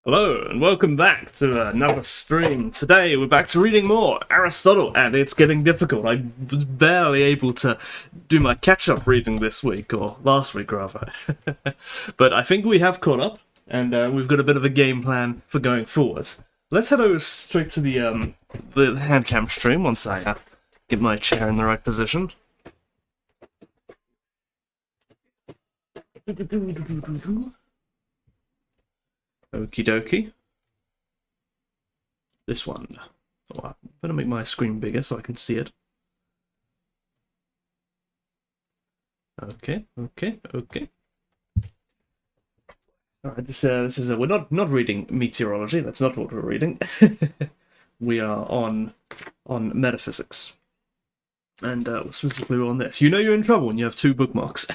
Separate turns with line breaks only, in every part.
Hello and welcome back to another stream. Today we're back to reading more Aristotle, and it's getting difficult. I was barely able to do my catch-up reading this week, or last week rather. But I think we have caught up, and we've got a bit of a game plan for going forward. Let's head over straight to the hand cam stream once I get my chair in the right position. Okie dokie. This one. Oh, I better make my screen bigger so I can see it. Okay. Alright, this is we're not reading meteorology. That's not what we're reading. We are on metaphysics, and specifically on this. You know you're in trouble when you have two bookmarks.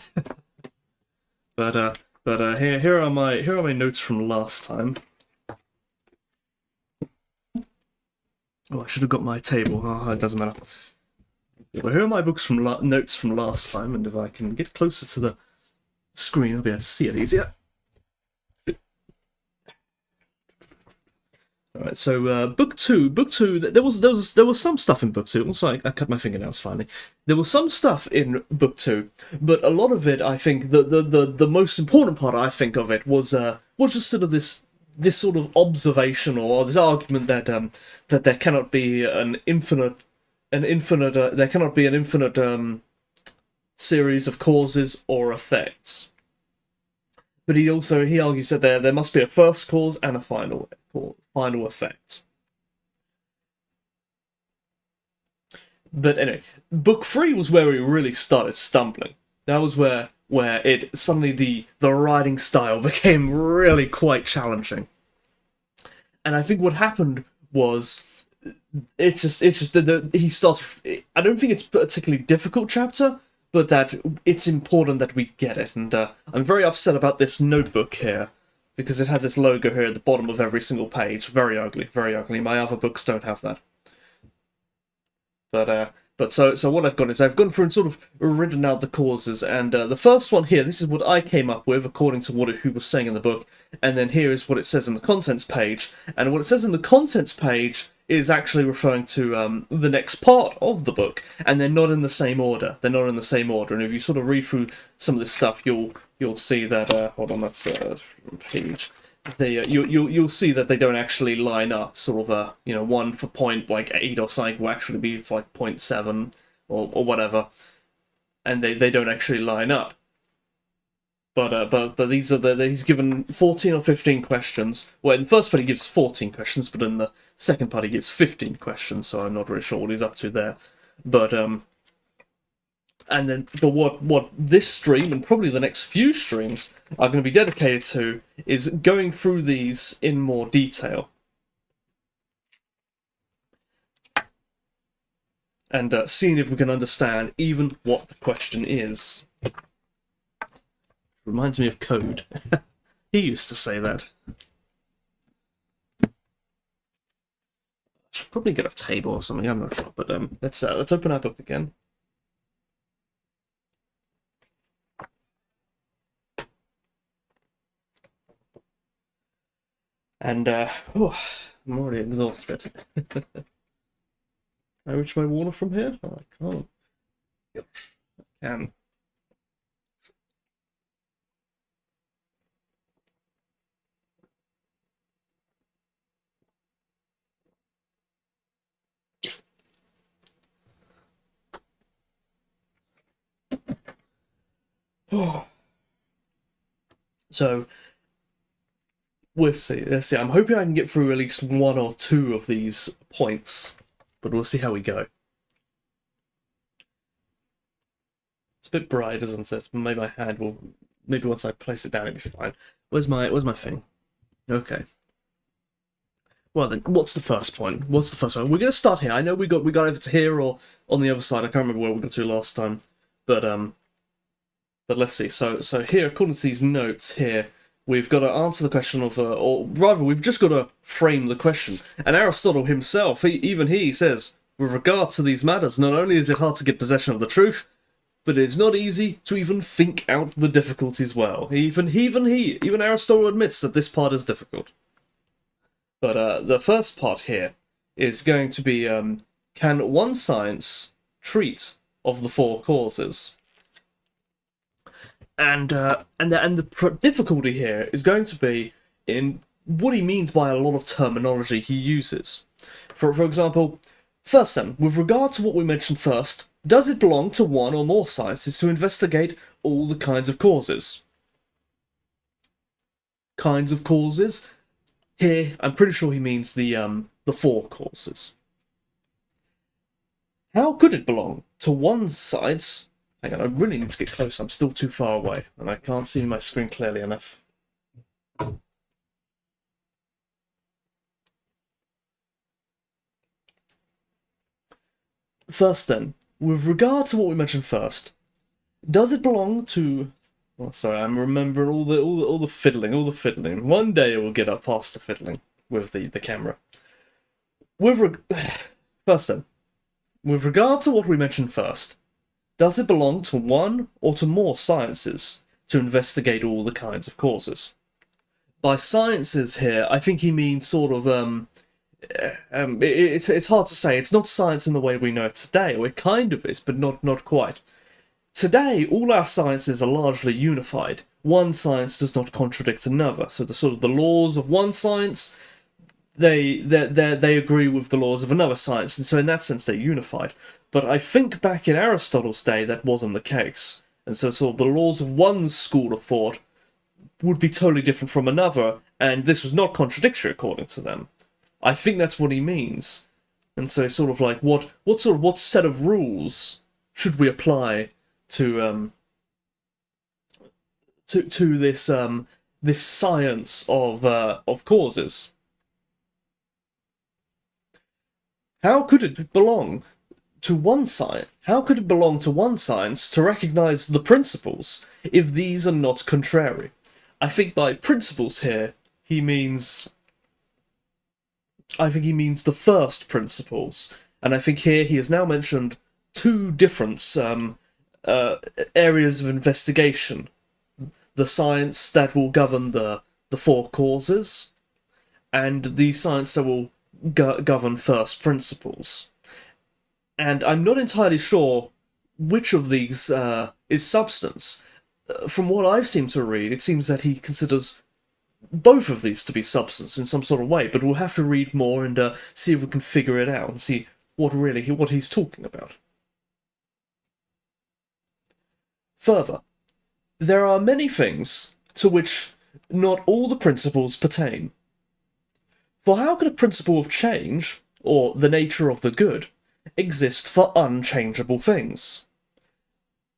But here are my notes from last time. Oh, I should have got my table. Oh, it doesn't matter. Well, here are my books from notes from last time, and if I can get closer to the screen, I'll be able to see it easier. All right, so book two. There was some stuff in book two. Also, I cut my fingernails finally. There was some stuff in book two, but a lot of it, I think, the most important part I think of it was just sort of this sort of observation or this argument that that there cannot be an infinite series of causes or effects. But he argues that there must be a first cause and a final effect. But anyway, book 3 was where we really started stumbling. That was where it suddenly the writing style became really quite challenging. And I think what happened was it's just that he starts. I don't think it's a particularly difficult chapter, but that it's important that we get it. And I'm very upset about this notebook here, because it has this logo here at the bottom of every single page. Very ugly, very ugly. My other books don't have that. But so what I've done is I've gone through and sort of written out the causes, and the first one here, this is what I came up with according to who was saying in the book, and then here is what it says in the contents page, and what it says in the contents page is actually referring to the next part of the book, and they're not in the same order. They're not in the same order, and if you sort of read through some of this stuff, you'll see that. Hold on, that's page. You'll see that they don't actually line up. Sort of one for point like 8 or something will actually be for like 0.7 or whatever, and they don't actually line up. But these are he's given 14 or 15 questions. Well, in the first part he gives 14 questions, but in the second part he gives 15 questions. So I'm not really sure what he's up to there. But what this stream and probably the next few streams are going to be dedicated to is going through these in more detail. And seeing if we can understand even what the question is. Reminds me of Code. He used to say that. Should probably get a table or something, I'm not sure. But let's open our book again. And I'm already exhausted. Can I reach my water from here? Oh, I can't. Yep, I can. So we'll see. Let's see. I'm hoping I can get through at least one or two of these points, but we'll see how we go. It's a bit bright, isn't it? Maybe my hand will. Maybe once I place it down, it'll be fine. Where's my thing? Okay. Well then, what's the first point? What's the first one? We're gonna start here. I know we got over to here or on the other side. I can't remember where we got to last time, but let's see. So here, according to these notes here, we've got to answer the question of, or rather, we've just got to frame the question. And Aristotle himself, he says, with regard to these matters, not only is it hard to get possession of the truth, but it's not easy to even think out the difficulties well. Even Aristotle admits that this part is difficult. But the first part here is going to be, can one science treat of the four causes? And the difficulty here is going to be in what he means by a lot of terminology he uses. For example, first then, with regard to what we mentioned first, does it belong to one or more sciences to investigate all the kinds of causes? Kinds of causes? Here, I'm pretty sure he means the four causes. How could it belong to one science? Hang on, I really need to get close. I'm still too far away, and I can't see my screen clearly enough. First then, with regard to what we mentioned first, does it belong to... Oh, sorry, I'm remembering all the fiddling. One day we'll get up past the fiddling with the camera. First then, with regard to what we mentioned first, does it belong to one or to more sciences to investigate all the kinds of causes? By sciences here, I think he means sort of, it's hard to say. It's not science in the way we know it today, or it kind of is, but not quite. Today, all our sciences are largely unified. One science does not contradict another, so the laws of one science, they agree with the laws of another science, and so in that sense they're unified. But I think back in Aristotle's day that wasn't the case, and so sort of the laws of one school of thought would be totally different from another, and this was not contradictory according to them. I think that's what he means, and so sort of like what set of rules should we apply to this science of causes? How could it belong to one science? How could it belong to one science to recognize the principles if these are not contrary? I think by principles here he means. I think he means the first principles, and I think here he has now mentioned two different areas of investigation: the science that will govern the four causes, and the science that will govern first principles. And I'm not entirely sure which of these is substance. From what I've seemed to read, it seems that he considers both of these to be substance in some sort of way, but we'll have to read more and see if we can figure it out and see what he's talking about. Further, there are many things to which not all the principles pertain. For how could a principle of change, or the nature of the good, exist for unchangeable things?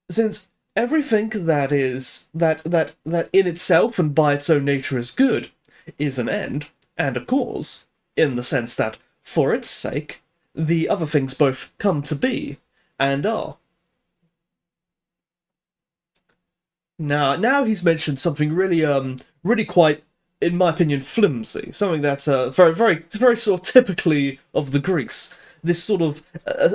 Since everything that in itself and by its own nature is good is an end and a cause, in the sense that, for its sake, the other things both come to be and are. Now he's mentioned something really quite, in my opinion, flimsy. Something that's very sort of typically of the Greeks. This sort of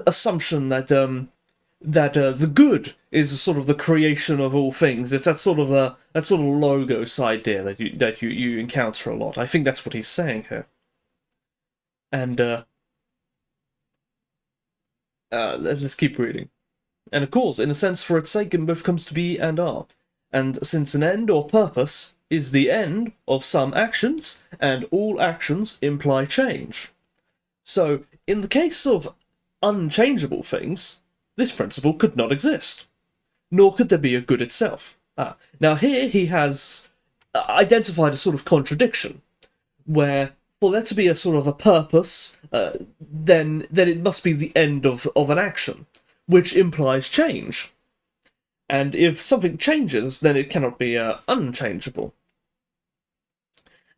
assumption that the good is sort of the creation of all things. It's that sort of logos idea that you encounter a lot. I think that's what he's saying here. And let's keep reading. And of course, in a sense, for its sake, it both comes to be and are. And since an end or purpose is the end of some actions, and all actions imply change. So, in the case of unchangeable things, this principle could not exist, nor could there be a good itself. Now here he has identified a sort of contradiction, where for there to be a sort of a purpose, then it must be the end of an action, which implies change. And if something changes, then it cannot be unchangeable.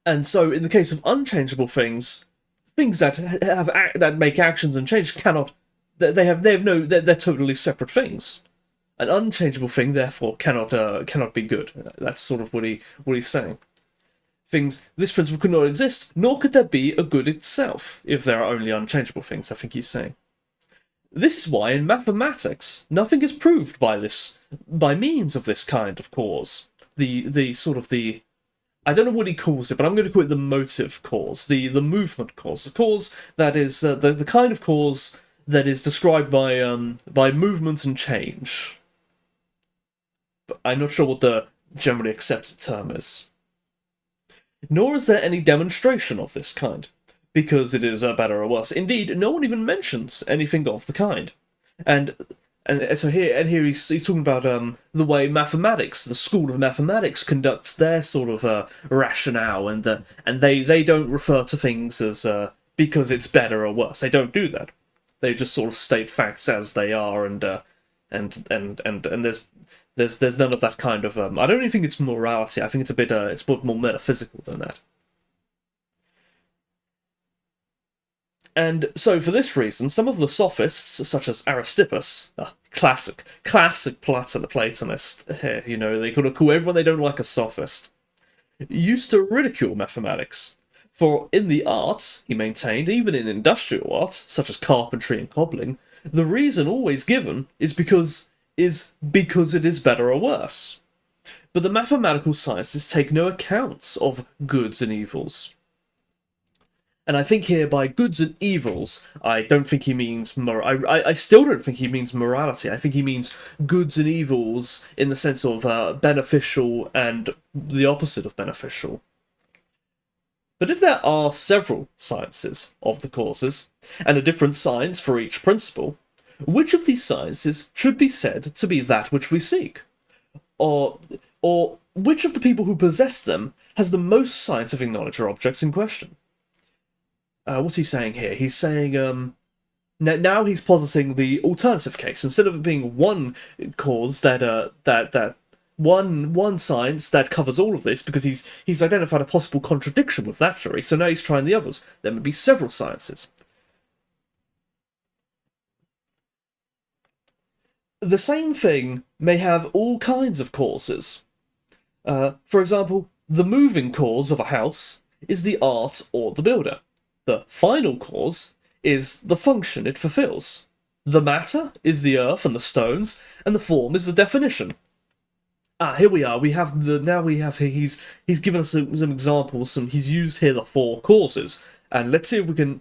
And so, in the case of unchangeable things that make actions and change cannot. They're totally separate things. An unchangeable thing, therefore, cannot be good. That's sort of what he's saying. This principle could not exist, nor could there be a good itself if there are only unchangeable things. I think he's saying. This is why in mathematics nothing is proved by means of this kind of cause. The I don't know what he calls it, but I'm going to call it the motive cause, the movement cause, the cause that is the kind of cause that is described by movement and change. But I'm not sure what the generally accepted term is. Nor is there any demonstration of this kind, because it is better or worse. Indeed, no one even mentions anything of the kind. And so here he's talking about the way mathematics, the school of mathematics, conducts their sort of rationale, and they don't refer to things as because it's better or worse. They don't do that. They just sort of state facts as they are, and there's none of that kind of. I don't even think it's morality. I think it's a bit it's more metaphysical than that. And so, for this reason, some of the sophists, such as Aristippus, classic Platonist, you know, they could call everyone they don't like a sophist, used to ridicule mathematics. For in the arts, he maintained, even in industrial arts, such as carpentry and cobbling, the reason always given is because it is better or worse. But the mathematical sciences take no account of goods and evils. And I think here, by goods and evils, I don't think he means I still don't think he means morality. I think he means goods and evils in the sense of beneficial and the opposite of beneficial. But if there are several sciences of the causes, and a different science for each principle, which of these sciences should be said to be that which we seek? Or which of the people who possess them has the most scientific knowledge or objects in question? What's he saying here? He's saying, now he's positing the alternative case. Instead of it being one cause that one science that covers all of this, because he's identified a possible contradiction with that theory, so now he's trying the others. There may be several sciences. The same thing may have all kinds of causes. For example, the moving cause of a house is the art or the builder. The final cause is the function it fulfills. The matter is the earth and the stones, and the form is the definition. Here we are. He's given us some examples. He's used here the four causes, and let's see if we can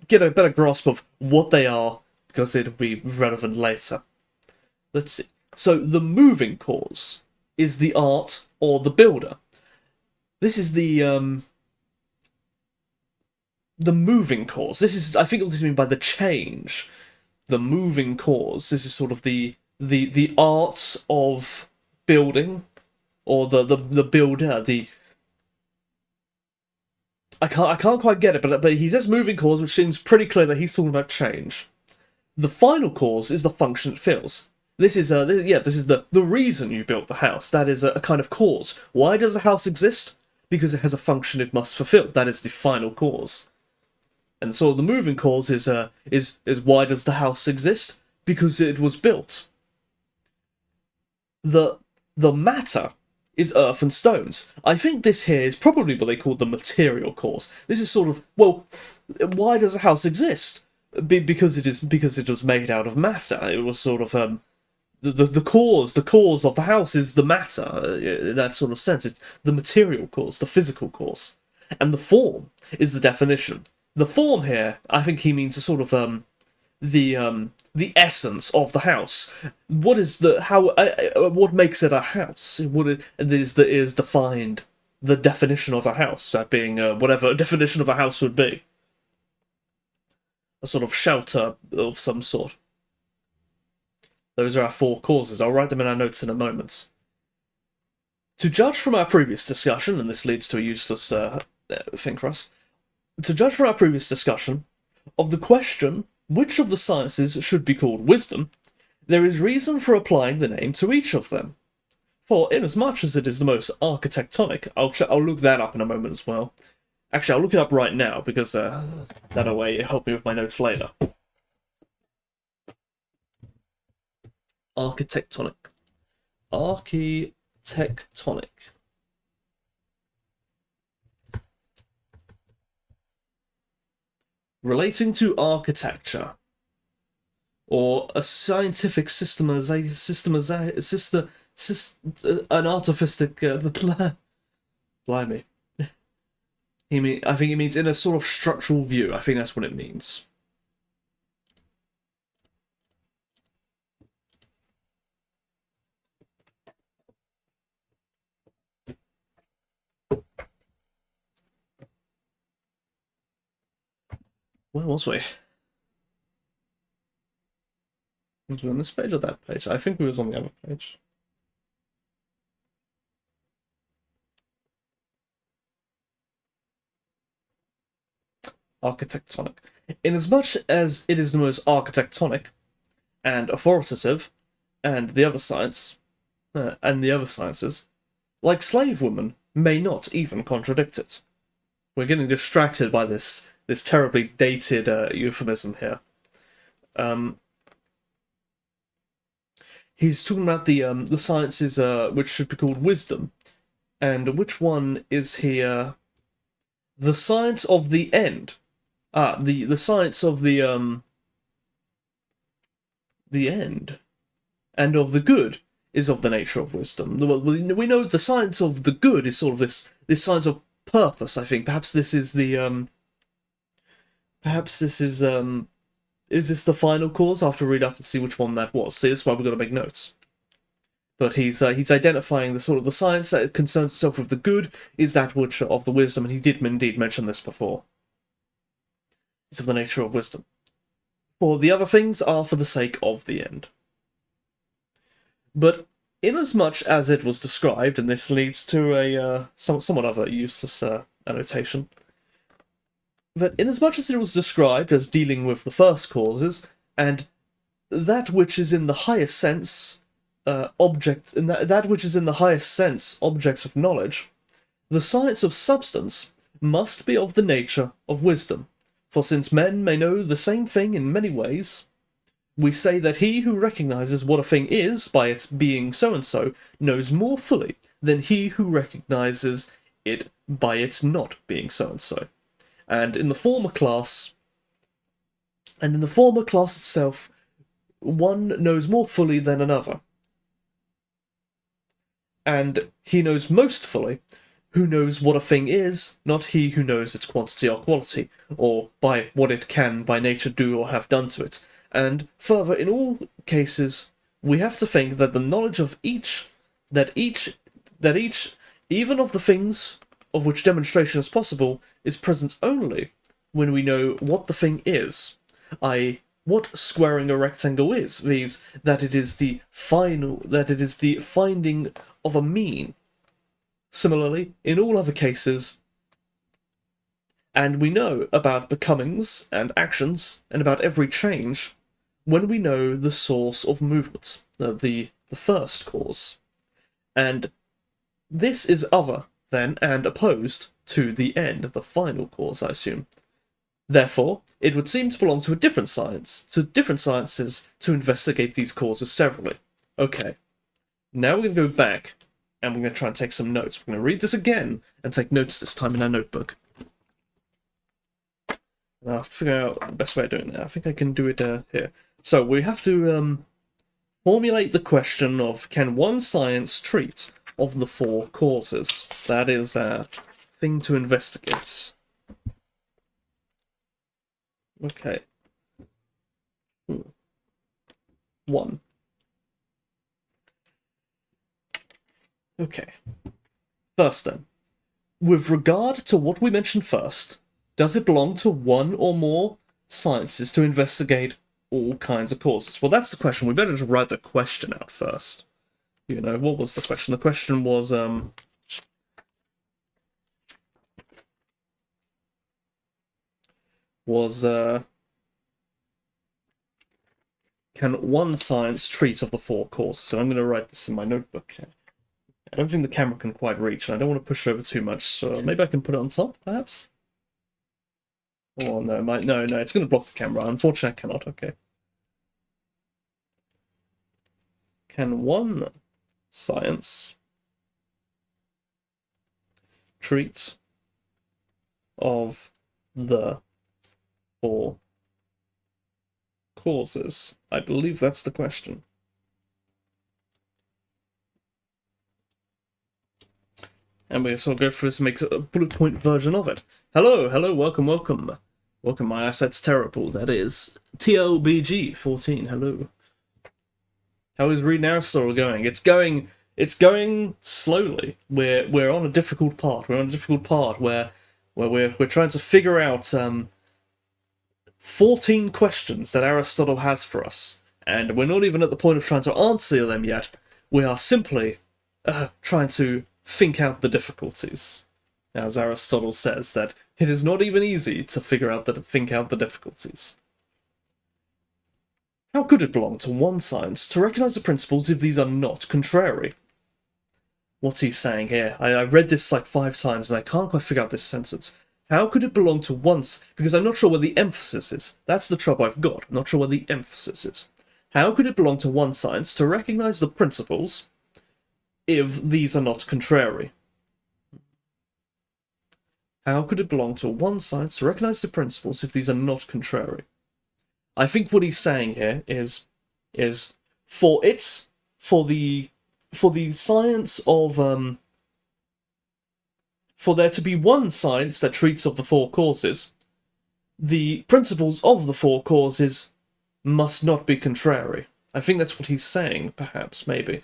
get a better grasp of what they are, because it'll be relevant later. Let's see. So the moving cause is the art or the builder. This is the moving cause. This is, I think, what this means by the change. The moving cause. This is sort of the art of building, or the builder. I can't quite get it, but he says moving cause, which seems pretty clear that he's talking about change. The final cause is the function it fills. This is the reason you built the house. That is a kind of cause. Why does the house exist? Because it has a function it must fulfill. That is the final cause. And so the moving cause is why does the house exist? Because it was built. The matter is earth and stones. I think this here is probably what they call the material cause. This is sort of, well, why does a house exist? Because it was made out of matter. It was sort of the cause of the house is the matter, in that sort of sense. It's the material cause, the physical cause, and the form is the definition. The form here, I think he means a sort of the essence of the house. What is what makes it a house? What is defined the definition of a house, that being whatever definition of a house would be. A sort of shelter of some sort. Those are our four causes. I'll write them in our notes in a moment. To judge from our previous discussion, and this leads to a useless thing for us, to judge from our previous discussion of the question which of the sciences should be called wisdom, there is reason for applying the name to each of them. For inasmuch as it is the most architectonic, I'll look that up in a moment as well. Actually, I'll look it up right now, because that way it'll help me with my notes later. Architectonic. Relating to architecture, or a scientific an artificial Blimey. I think it means in a sort of structural view. I think that's what it means. Where was we? Was we on this page or that page? I think we was on the other page. Architectonic. Inasmuch as it is the most architectonic and authoritative, and the other sciences, like slave women, may not even contradict it. We're getting distracted by this terribly dated euphemism here. He's talking about the sciences which should be called wisdom, and which one is here? The science of the end. The science of the end, and of the good is of the nature of wisdom. We know the science of the good is sort of this science of purpose. I think perhaps this is the is this the final cause? I'll have to read up and see which one that was. See, that's why we've got to make notes. But he's identifying the sort of the science that concerns itself with the good is that which of the wisdom, and he did indeed mention this before. It's of the nature of wisdom. For the other things are for the sake of the end. But inasmuch as it was described, and this leads to a somewhat of a useless annotation, but inasmuch as it was described as dealing with the first causes, and that which is in the highest sense object, and that which is in the highest sense objects of knowledge, the science of substance must be of the nature of wisdom. For since men may know the same thing in many ways, we say that he who recognizes what a thing is by its being so-and-so knows more fully than he who recognizes it by its not being so-and-so. And in the former class itself, one knows more fully than another. And he knows most fully who knows what a thing is, not he who knows its quantity or quality, or by what it can by nature do or have done to it. And further, in all cases, we have to think that the knowledge of each, even of the things of which demonstration is possible, is present only when we know what the thing is, i.e., what squaring a rectangle is, viz., that it is the finding of a mean. Similarly, in all other cases, and we know about becomings and actions, and about every change, when we know the source of movement, the first cause. And this is other than and opposed to the end, the final cause, I assume. Therefore, it would seem to belong to a different science, to different sciences, to investigate these causes severally. Okay, now we're going to go back, and we're going to try and take some notes. We're going to read this again, and take notes this time in our notebook. And I'll have to figure out the best way of doing that. I think I can do it here. So we have to formulate the question of, can one science treat of the four causes? That is a thing to investigate. Okay. 1. Okay. First then, with regard to what we mentioned first, does it belong to one or more sciences to investigate all kinds of causes? Well, that's the question. We better just write the question out first. You know, what was the question? The question was, can one science treat of the four causes? So I'm going to write this in my notebook here. I don't think the camera can quite reach, and I don't want to push it over too much, so maybe I can put it on top, perhaps? Oh, no, no, it's going to block the camera. Unfortunately, I cannot. Okay. Can one science treat of the four causes? I believe that's the question. and we sort of go through this and make a bullet point version of it. Hello, welcome. Welcome, my eyesight's terrible. That is TLBG14, hello. How is reading Aristotle going? It's going slowly. We're on a difficult part. We're on a difficult part where we're trying to figure out 14 questions that Aristotle has for us. And we're not even at the point of trying to answer them yet. We are simply trying to think out the difficulties. As Aristotle says, that it is not even easy to think out the difficulties. How could it belong to one science to recognise the principles if these are not contrary? What's he saying here? I read this like 5 times and I can't quite figure out this sentence. How could it belong to once? Because I'm not sure where the emphasis is. That's the trouble I've got. I'm not sure where the emphasis is. How could it belong to one science to recognise the principles if these are not contrary? How could it belong to one science to recognise the principles if these are not contrary? I think what he's saying here is for the science of for there to be one science that treats of the 4 causes, the principles of the 4 causes must not be contrary. I think that's what he's saying, perhaps, maybe.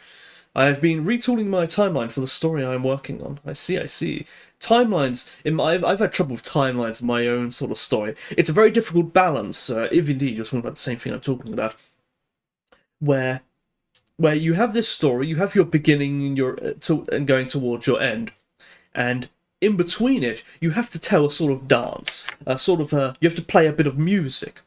I have been retooling my timeline for the story I'm working on. I see. Timelines, I've had trouble with timelines in my own sort of story. It's a very difficult balance, if indeed you're talking about the same thing I'm talking about, where you have this story, you have your beginning and going towards your end, and in between it, you have to tell a sort of dance, you have to play a bit of music,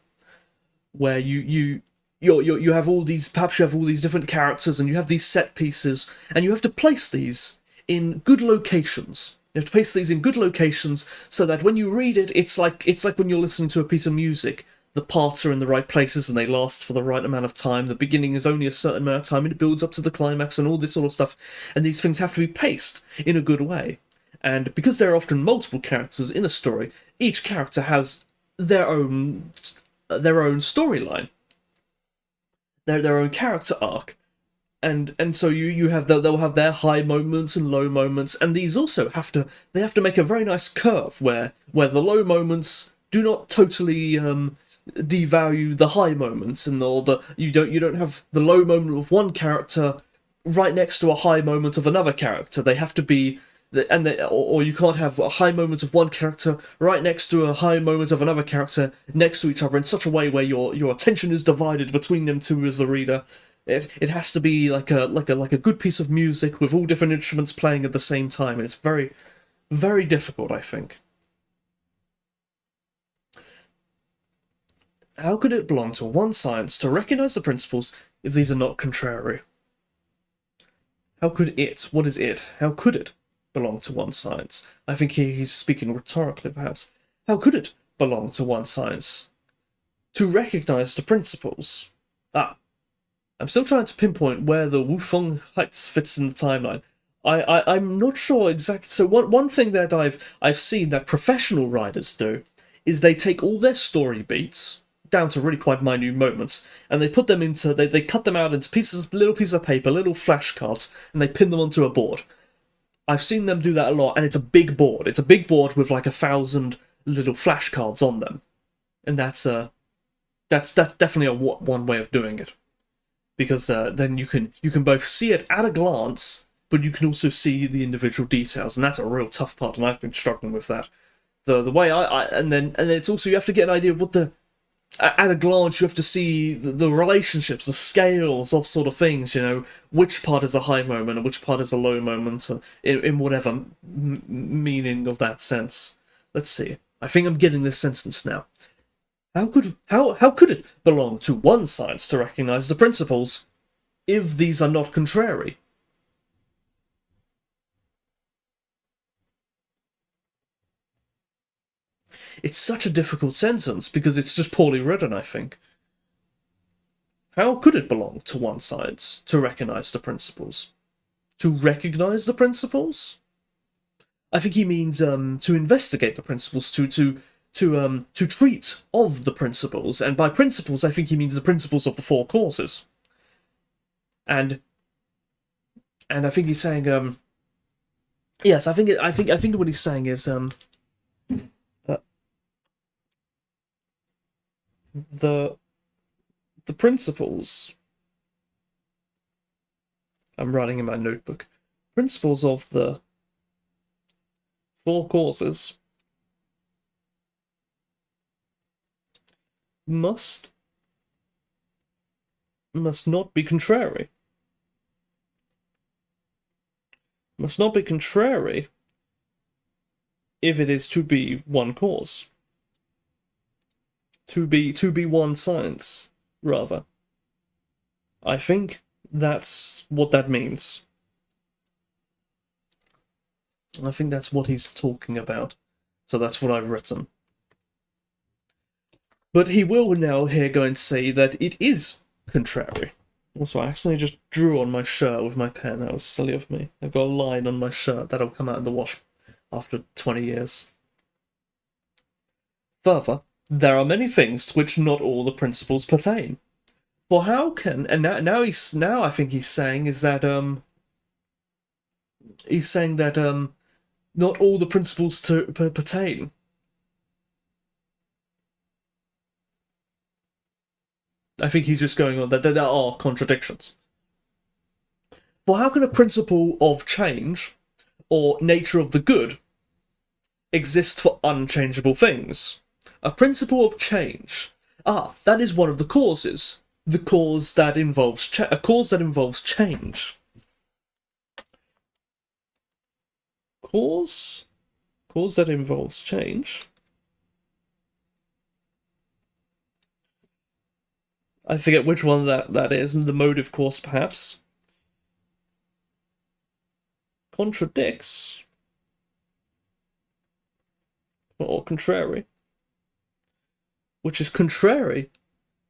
where you have all these, perhaps you have all these different characters, and you have these set pieces, and you have to place these in good locations. You have to place these in good locations so that when you read it, it's like when you're listening to a piece of music. The parts are in the right places and they last for the right amount of time. The beginning is only a certain amount of time and it builds up to the climax and all this sort of stuff. And these things have to be paced in a good way. And because there are often multiple characters in a story, each character has their own storyline, their own character arc. And so they'll have their high moments and low moments, and these also have to make a very nice curve where the low moments do not totally devalue the high moments, and you don't have the low moment of one character right next to a high moment of another character. They have to be, or you can't have a high moment of one character right next to a high moment of another character next to each other in such a way where your attention is divided between them two as the reader. It has to be like a good piece of music with all different instruments playing at the same time. And it's very, very difficult, I think. How could it belong to one science to recognise the principles if these are not contrary? How could it? What is it? How could it belong to one science? I think he's speaking rhetorically, perhaps. How could it belong to one science to recognise the principles? I'm still trying to pinpoint where the Wufeng Heights fits in the timeline. I'm not sure exactly. So one thing that I've seen that professional writers do is they take all their story beats down to really quite minute moments, and they put them into they cut them out into little pieces of paper, little flashcards, and they pin them onto a board. I've seen them do that a lot, and it's a big board. It's a big board with like 1,000 little flashcards on them, and that's definitely one way of doing it. Because then you can both see it at a glance, but you can also see the individual details, and that's a real tough part. And I've been struggling with that. The way and then it's also you have to get an idea of what at a glance you have to see the relationships, the scales of sort of things. You know, which part is a high moment and which part is a low moment, in whatever meaning of that sense. Let's see. I think I'm getting this sentence now. How could it belong to one science to recognise the principles if these are not contrary? It's such a difficult sentence because it's just poorly written, I think. How could it belong to one science to recognise the principles? To recognise the principles? I think he means to investigate the principles, to treat of the principles, and by principles I think he means the principles of the 4 causes. And I think he's saying Yes, I think what he's saying is that the the principles I'm writing in my notebook, principles of the four causes must not be contrary. Must not be contrary if it is to be one cause. To be one science, rather. I think that's what that means. I think that's what he's talking about. So that's what I've written. But he will now here go and say that it is contrary. Also, I accidentally just drew on my shirt with my pen. That was silly of me. I've got a line on my shirt that'll come out in the wash after 20 years. Further, there are many things to which not all the principles pertain. For how can, and now I think he's saying is that not all the principles pertain. I think he's just going on that there are contradictions. For how can a principle of change or nature of the good exist for unchangeable things? A principle of change. That is one of the causes. The cause that involves a cause that involves change. Cause that involves change. I forget which one that is. The motive cause, perhaps. Contradicts. Or contrary. Which is contrary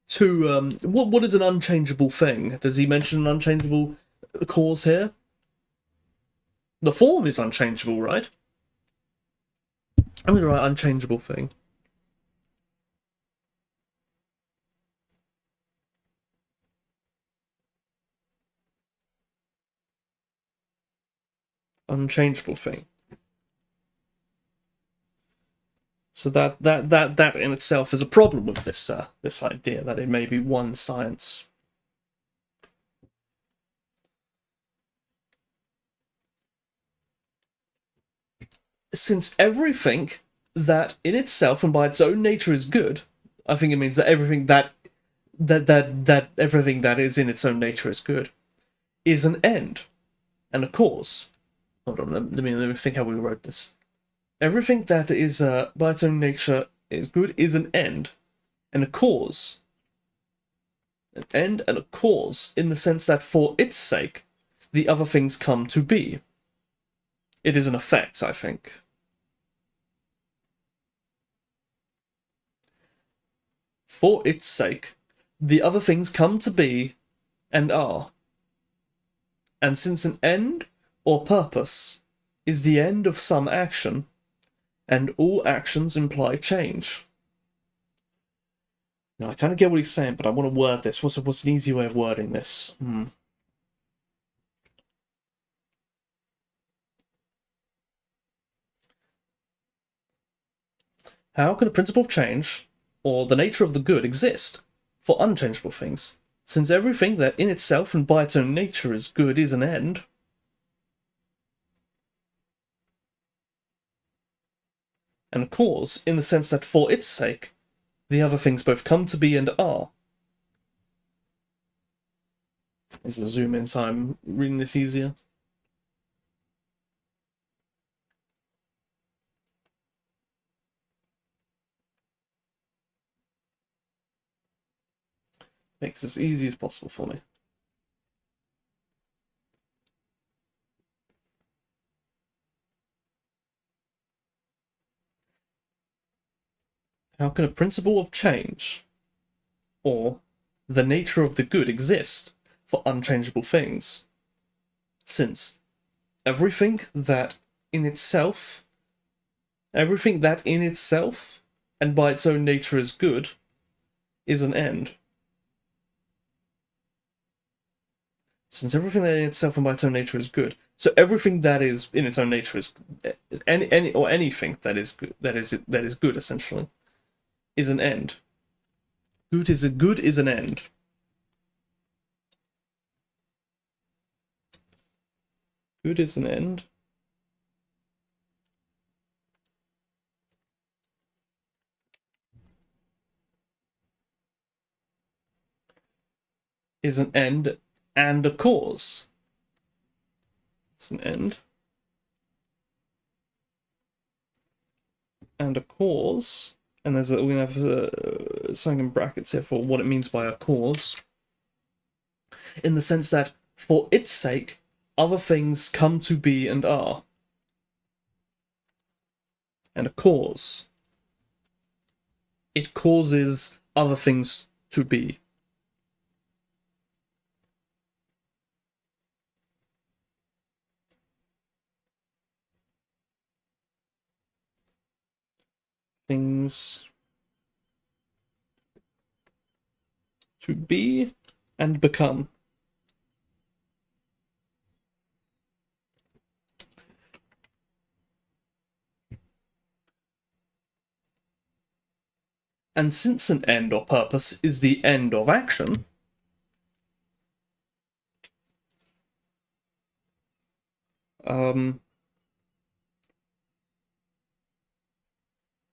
to what is an unchangeable thing? Does he mention an unchangeable cause here? The form is unchangeable, right? I'm going to write unchangeable thing. Unchangeable thing. So that in itself is a problem with this idea that it may be one science. Since everything that in itself and by its own nature is good, I think it means that everything that everything that is in its own nature is good, is an end and a cause. Hold on, let me think how we wrote this. Everything that is by its own nature is good is an end and a cause. An end and a cause in the sense that for its sake, the other things come to be. It is an effect, I think. For its sake, the other things come to be and are. And since an end or purpose is the end of some action, and all actions imply change. Now, I kind of get what he's saying, but I want to word this. What's an easy way of wording this? How can a principle of change, or the nature of the good, exist for unchangeable things, since everything that in itself and by its own nature is good is an end? And a cause, in the sense that for its sake, the other things both come to be and are. Let's zoom in so I'm reading this easier. Makes this as easy as possible for me. How can a principle of change, or the nature of the good, exist for unchangeable things, since everything that in itself and by its own nature is good is an end? Since everything that in itself and by its own nature is good, so everything that is in its own nature is anything that is good, that is good essentially, is an end. Good is an end. Good is an end. Is an end and a cause. It's an end and a cause, and we have something in brackets here for what it means by a cause, in the sense that for its sake, other things come to be and are. And a cause. It causes other things to be. Things to be and become. And since an end or purpose is the end of action,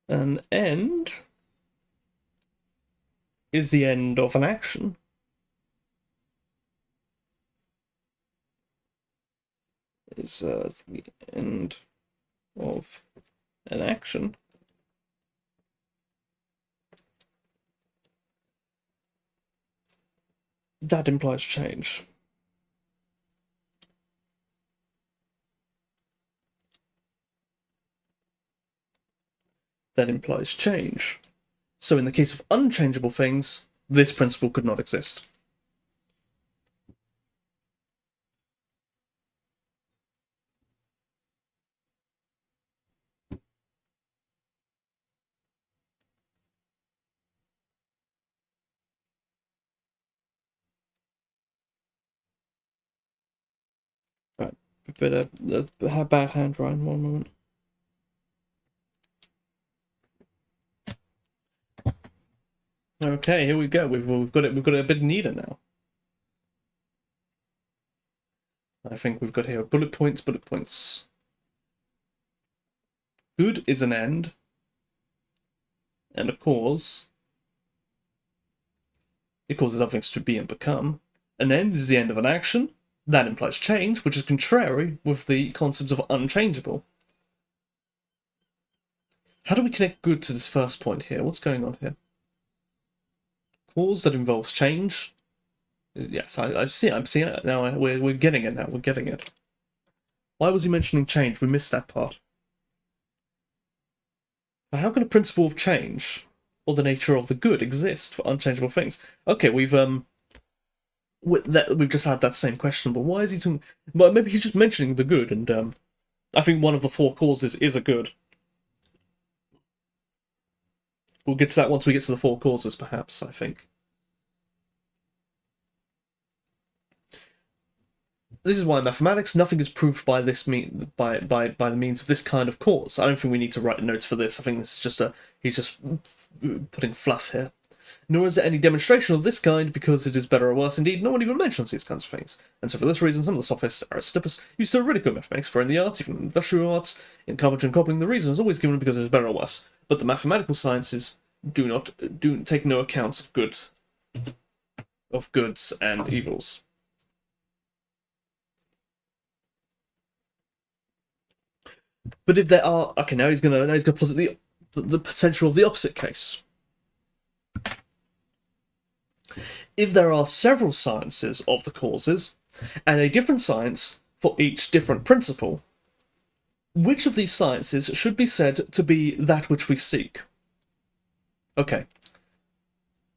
an end is the end of an action. Is the end of an action. That implies change. That implies change. So in the case of unchangeable things, this principle could not exist. Right, a bit of bad handwriting, one moment. Okay, here we go. We've got it. We've got it a bit neater now. I think we've got here bullet points. Bullet points. Good is an end and a cause. It causes other things to be and become. An end is the end of an action. That implies change, which is contrary with the concepts of unchangeable. How do we connect good to this first point here? What's going on here? Cause that involves change. Yes, I'm seeing it now. We're getting it now. We're getting it. Why was he mentioning change? We missed that part. How can a principle of change or the nature of the good exist for unchangeable things? Okay, we've just had that same question, but why is he talking? Well, maybe he's just mentioning the good, and I think one of the four causes is a good. We'll get to that once we get to the four causes, perhaps, I think. This is why in mathematics, nothing is proved by this by the means of this kind of cause. I don't think we need to write notes for this. I think this is just he's just putting fluff here. Nor is there any demonstration of this kind, because it is better or worse. Indeed, no one even mentions these kinds of things. And so for this reason, some of the sophists, Aristotle, used to ridicule mathematics, for in the arts, even in the industrial arts, in carpentry and cobbling, the reason is always given because it is better or worse. But the mathematical sciences do take no account of goods and evils. But if there are, okay, now he's gonna posit the potential of the opposite case. If there are several sciences of the causes, and a different science for each different principle, which of these sciences should be said to be that which we seek? Okay.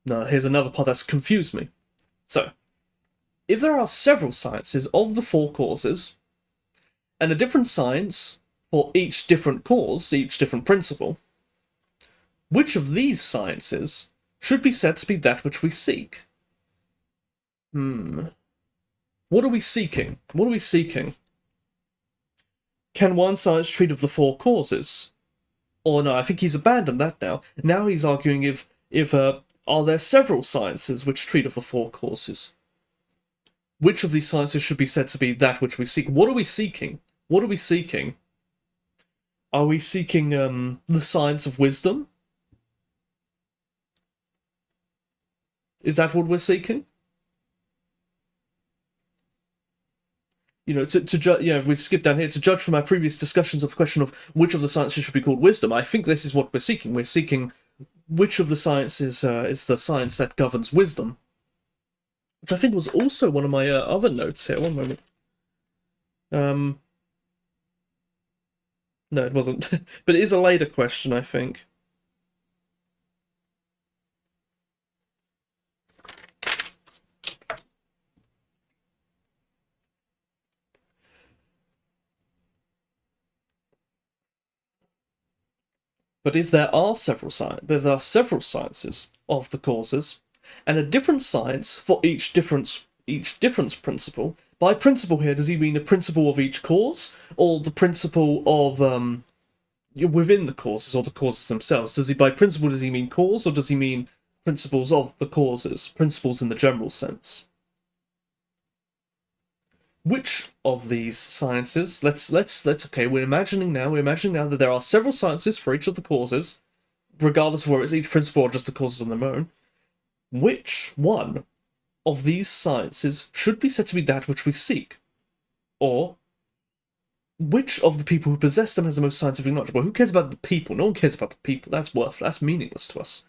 Now, here's another part that's confused me. So, if there are several sciences of the four causes, and a different science for each different cause, each different principle, which of these sciences should be said to be that which we seek? What are we seeking? What are we seeking? Can one science treat of the four causes? Or no, I think he's abandoned that now. Now he's arguing if are there several sciences which treat of the four causes? Which of these sciences should be said to be that which we seek? What are we seeking? What are we seeking? Are we seeking the science of wisdom? Is that what we're seeking? You know, to judge. Yeah, if we skip down here, to judge from our previous discussions of the question of which of the sciences should be called wisdom, I think this is what we're seeking. We're seeking which of the sciences is the science that governs wisdom, which I think was also one of my other notes here. One moment. No, it wasn't, but it is a later question, I think. But if there are several sciences of the causes, and a different science for each difference principle. By principle here, does he mean the principle of each cause, or the principle of within the causes, or the causes themselves? By principle does he mean cause, or does he mean principles of the causes, principles in the general sense? Which of these sciences? Let's okay. We're imagining now that there are several sciences for each of the causes, regardless of whether it's each principle or just the causes on their own. Which one of these sciences should be said to be that which we seek? Or which of the people who possess them has the most scientific knowledge? Well, who cares about the people? No one cares about the people. That's worthless. That's meaningless to us.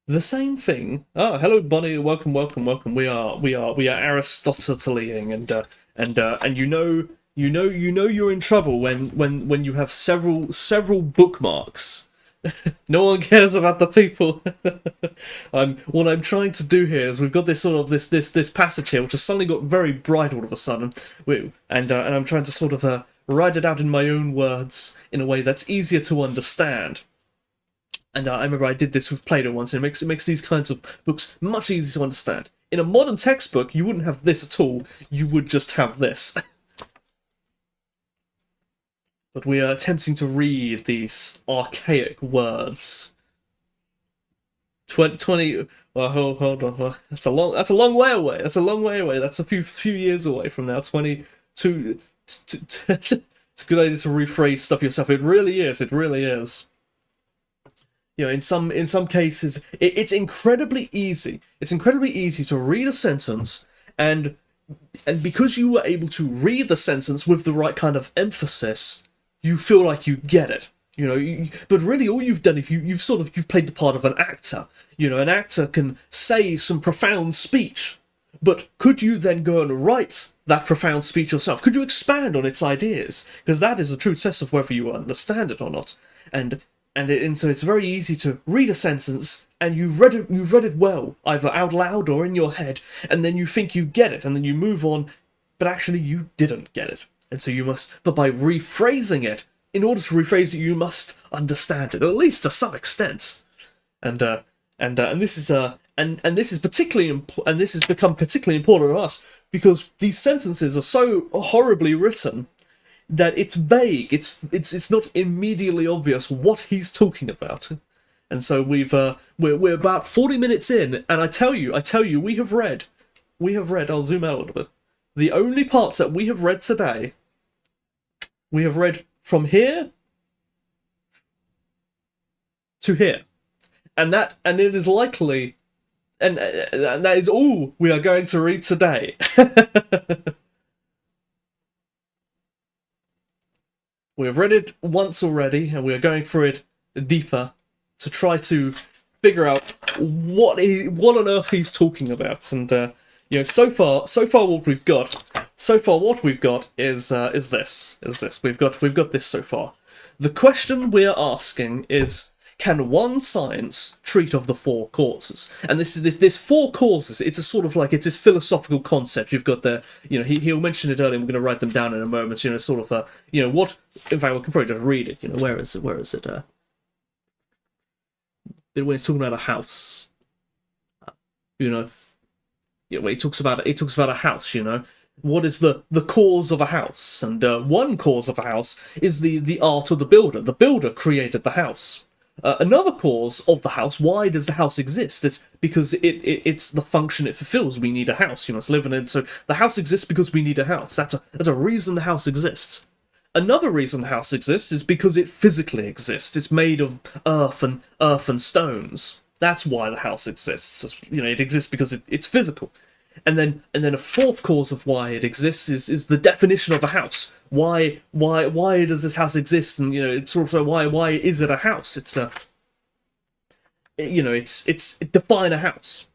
The same thing. Ah, hello, Bonnie. Welcome. We are Aristotelian, and you know you're in trouble when you have several bookmarks. No one cares about the people. What I'm trying to do here is we've got this sort of this passage here which has suddenly got very bright all of a sudden, and I'm trying to sort of write it out in my own words in a way that's easier to understand. And I remember I did this with Plato once, and it makes these kinds of books much easier to understand. In a modern textbook, you wouldn't have this at all. You would just have this. But we are attempting to read these archaic words. 20. Well, hold on. Well, that's a long way away. That's a long way away. That's a few years away from now. 22. It's a good idea to rephrase stuff yourself. It really is. It really is. You know, in some cases, it's incredibly easy. It's incredibly easy to read a sentence, and because you were able to read the sentence with the right kind of emphasis, you feel like you get it. You know, but really, all you've done, you've played the part of an actor. You know, an actor can say some profound speech, but could you then go and write that profound speech yourself? Could you expand on its ideas? Because that is the true test of whether you understand it or not. And so it's very easy to read a sentence and you've read it well, either out loud or in your head, and then you think you get it, and then you move on, but actually you didn't get it. And so you must, but by rephrasing it, in order to rephrase it, you must understand it, at least to some extent. And this is this has become particularly important to us because these sentences are so horribly written that it's vague. It's not immediately obvious what he's talking about. And so we're about 40 minutes in, and I tell you, we have read. I'll zoom out a little bit. The only parts that we have read today, we have read from here to here, and it is likely, and that is all we are going to read today. We have read it once already, and we are going through it deeper to try to figure out what on earth he's talking about. And so far what we've got is this. We've got this so far. The question we are asking is, can one science treat of the four causes? And this four causes, it's a sort of like, it's this philosophical concept. You've got the, he'll mention it earlier, and we're going to write them down in a moment, sort of what, in fact, we can probably just read it, where is it, when it's talking about a house, where he talks about a house. What is the cause of a house? And one cause of a house is the art of the builder. The builder created the house. Another cause of the house, why does the house exist? It's because it's the function it fulfills. We need a house, to live in it. So the house exists because we need a house. That's a reason the house exists. Another reason the house exists is because it physically exists. It's made of earth and stones. That's why the house exists. It exists because it's physical. And then a fourth cause of why it exists is the definition of a house. Why does this house exist? And it's sort of why is it a house? It's define a house.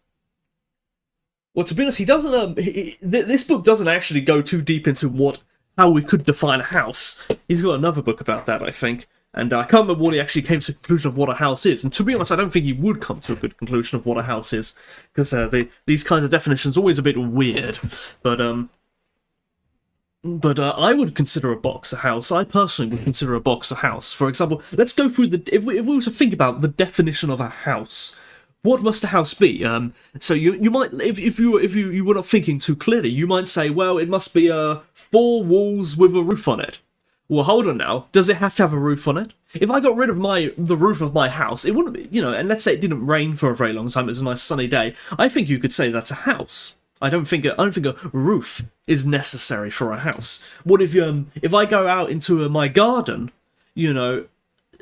Well, to be honest, he doesn't. This book doesn't actually go too deep into how we could define a house. He's got another book about that, I think. And I can't remember what he actually came to the conclusion of what a house is. And to be honest, I don't think he would come to a good conclusion of what a house is. Because these kinds of definitions are always a bit weird. But I would consider a box a house. I personally would consider a box a house. For example, let's go through if we were to think about the definition of a house. What must a house be? So you might, if you were not thinking too clearly, you might say, well, it must be 4 walls with a roof on it. Well, hold on now. Does it have to have a roof on it? If I got rid of the roof of my house, it wouldn't be, and let's say it didn't rain for a very long time, it was a nice sunny day, I think you could say that's a house. I don't think a roof is necessary for a house. What if I go out into my garden, maybe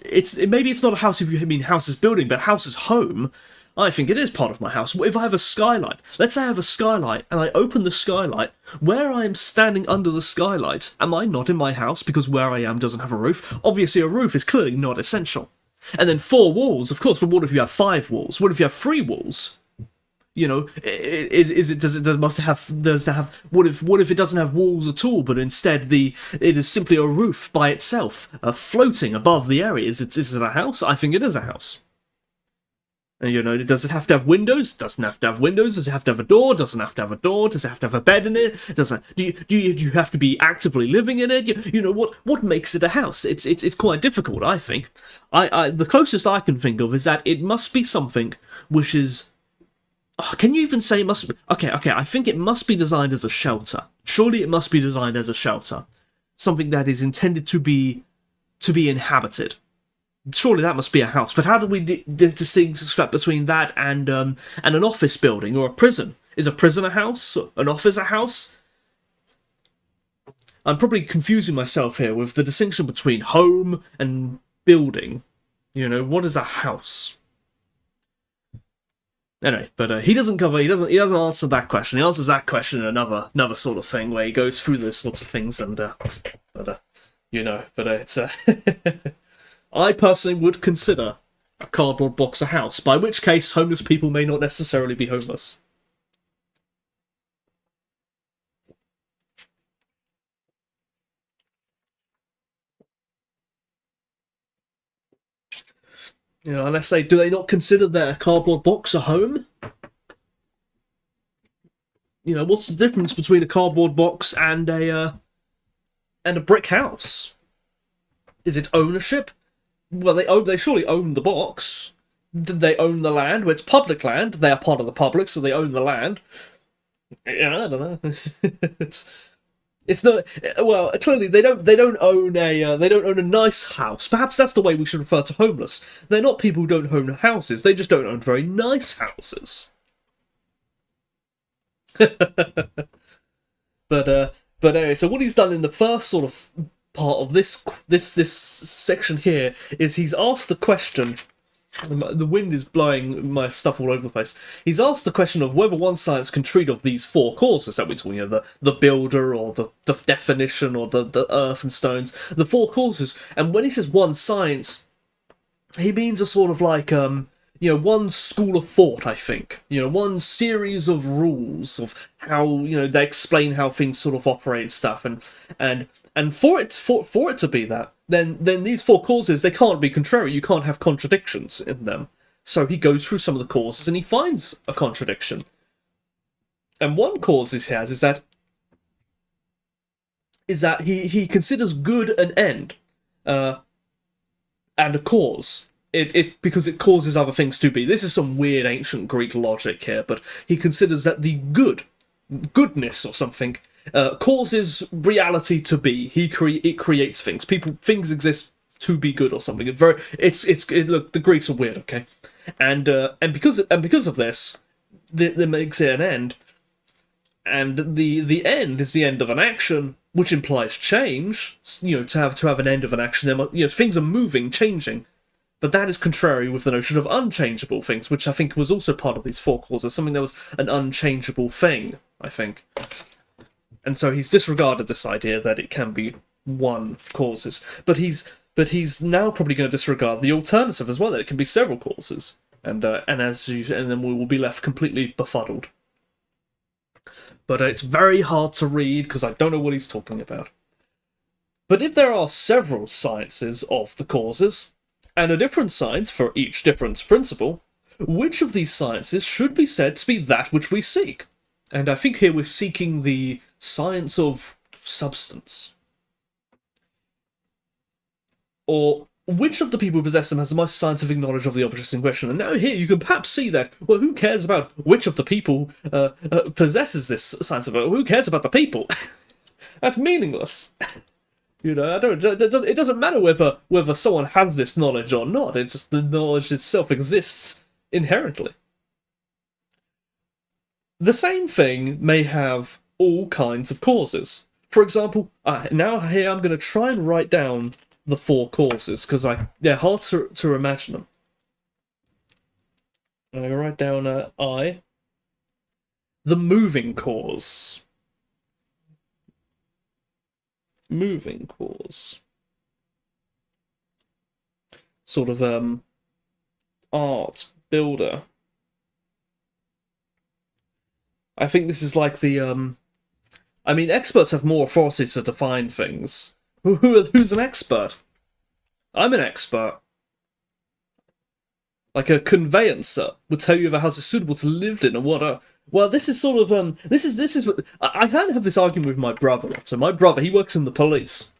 it's not a house if you mean house is building, but house is home. I think it is part of my house. If I have a skylight, let's say I have a skylight and I open the skylight, where I am standing under the skylight, am I not in my house because where I am doesn't have a roof? Obviously a roof is clearly not essential. And then 4 walls, of course, but what if you have 5 walls? What if you have 3 walls? What if it doesn't have walls at all, but instead it is simply a roof by itself, floating above the area? Is it a house? I think it is a house. And does it have to have windows? Doesn't have to have windows. Does it have to have a door? Doesn't have to have a door. Does it have to have a bed in it? Do you have to be actively living in it? What makes it a house? It's quite difficult, I think. The closest I can think of is that it must be something which is. Oh, can you even say it must be? Okay. I think it must be designed as a shelter. Surely it must be designed as a shelter, something that is intended to be inhabited. Surely that must be a house. But how do we distinguish between that and an office building or a prison? Is a prison a house? An office a house? I'm probably confusing myself here with the distinction between home and building. What is a house? Anyway, but he doesn't answer that question. He answers that question in another sort of thing where he goes through those sorts of things and it's I personally would consider a cardboard box a house, by which case homeless people may not necessarily be homeless. Unless do they not consider their cardboard box a home? What's the difference between a cardboard box and a brick house? Is it ownership? Well, they surely own the box. Did they own the land? Well, it's public land. They are part of the public, so they own the land. I don't know. It's not. Well, clearly they don't own a nice house. Perhaps that's the way we should refer to homeless. They're not people who don't own houses. They just don't own very nice houses. But anyway, so what he's done in the first sort of part of this section here is he's asked the question. The wind is blowing my stuff all over the place. He's asked the question of whether one science can treat of these 4 causes that we're talking, the builder or the definition or the earth and stones, the 4 causes. And when he says one science, he means a sort of like one school of thought, I think. One series of rules of how they explain how things sort of operate and stuff, and for it to be that, then these 4 causes, they can't be contrary. You can't have contradictions in them. So he goes through some of the causes and he finds a contradiction. And one cause he has is that he considers good an end, and a cause. because it causes other things to be. This is some weird ancient Greek logic here, but he considers that the goodness or something causes reality to be. It creates things. Things exist to be good or something. Look, the Greeks are weird, okay, and because of this, that makes it an end, and the end is the end of an action, which implies change. To have an end of an action, things are moving, changing. But that is contrary with the notion of unchangeable things, which I think was also part of these four causes, something that was an unchangeable thing, I think. And so he's disregarded this idea that it can be one causes. But he's now probably going to disregard the alternative as well, that it can be several causes. And then we will be left completely befuddled. But it's very hard to read because I don't know what he's talking about. But if there are several sciences of the causes, and a different science for each difference principle, which of these sciences should be said to be that which we seek? And I think here we're seeking the science of substance. Or which of the people who possess them has the most scientific knowledge of the objects in question? And now here you can perhaps see that, well, who cares about which of the people possesses this science of it? Who cares about the people? That's meaningless. It doesn't matter whether someone has this knowledge or not. It's just the knowledge itself exists inherently. The same thing may have all kinds of causes. For example, now here I'm going to try and write down the four causes, because they're hard to imagine them. I'm going to write down the moving cause. Moving cause. Sort of art builder. I think this is like the experts have more authority to define things. Who's an expert? I'm an expert. Like a conveyancer would tell you if a house is suitable to live in and what. Well, this is sort of this is what I kind of have this argument with my brother. So my brother, he works in the police,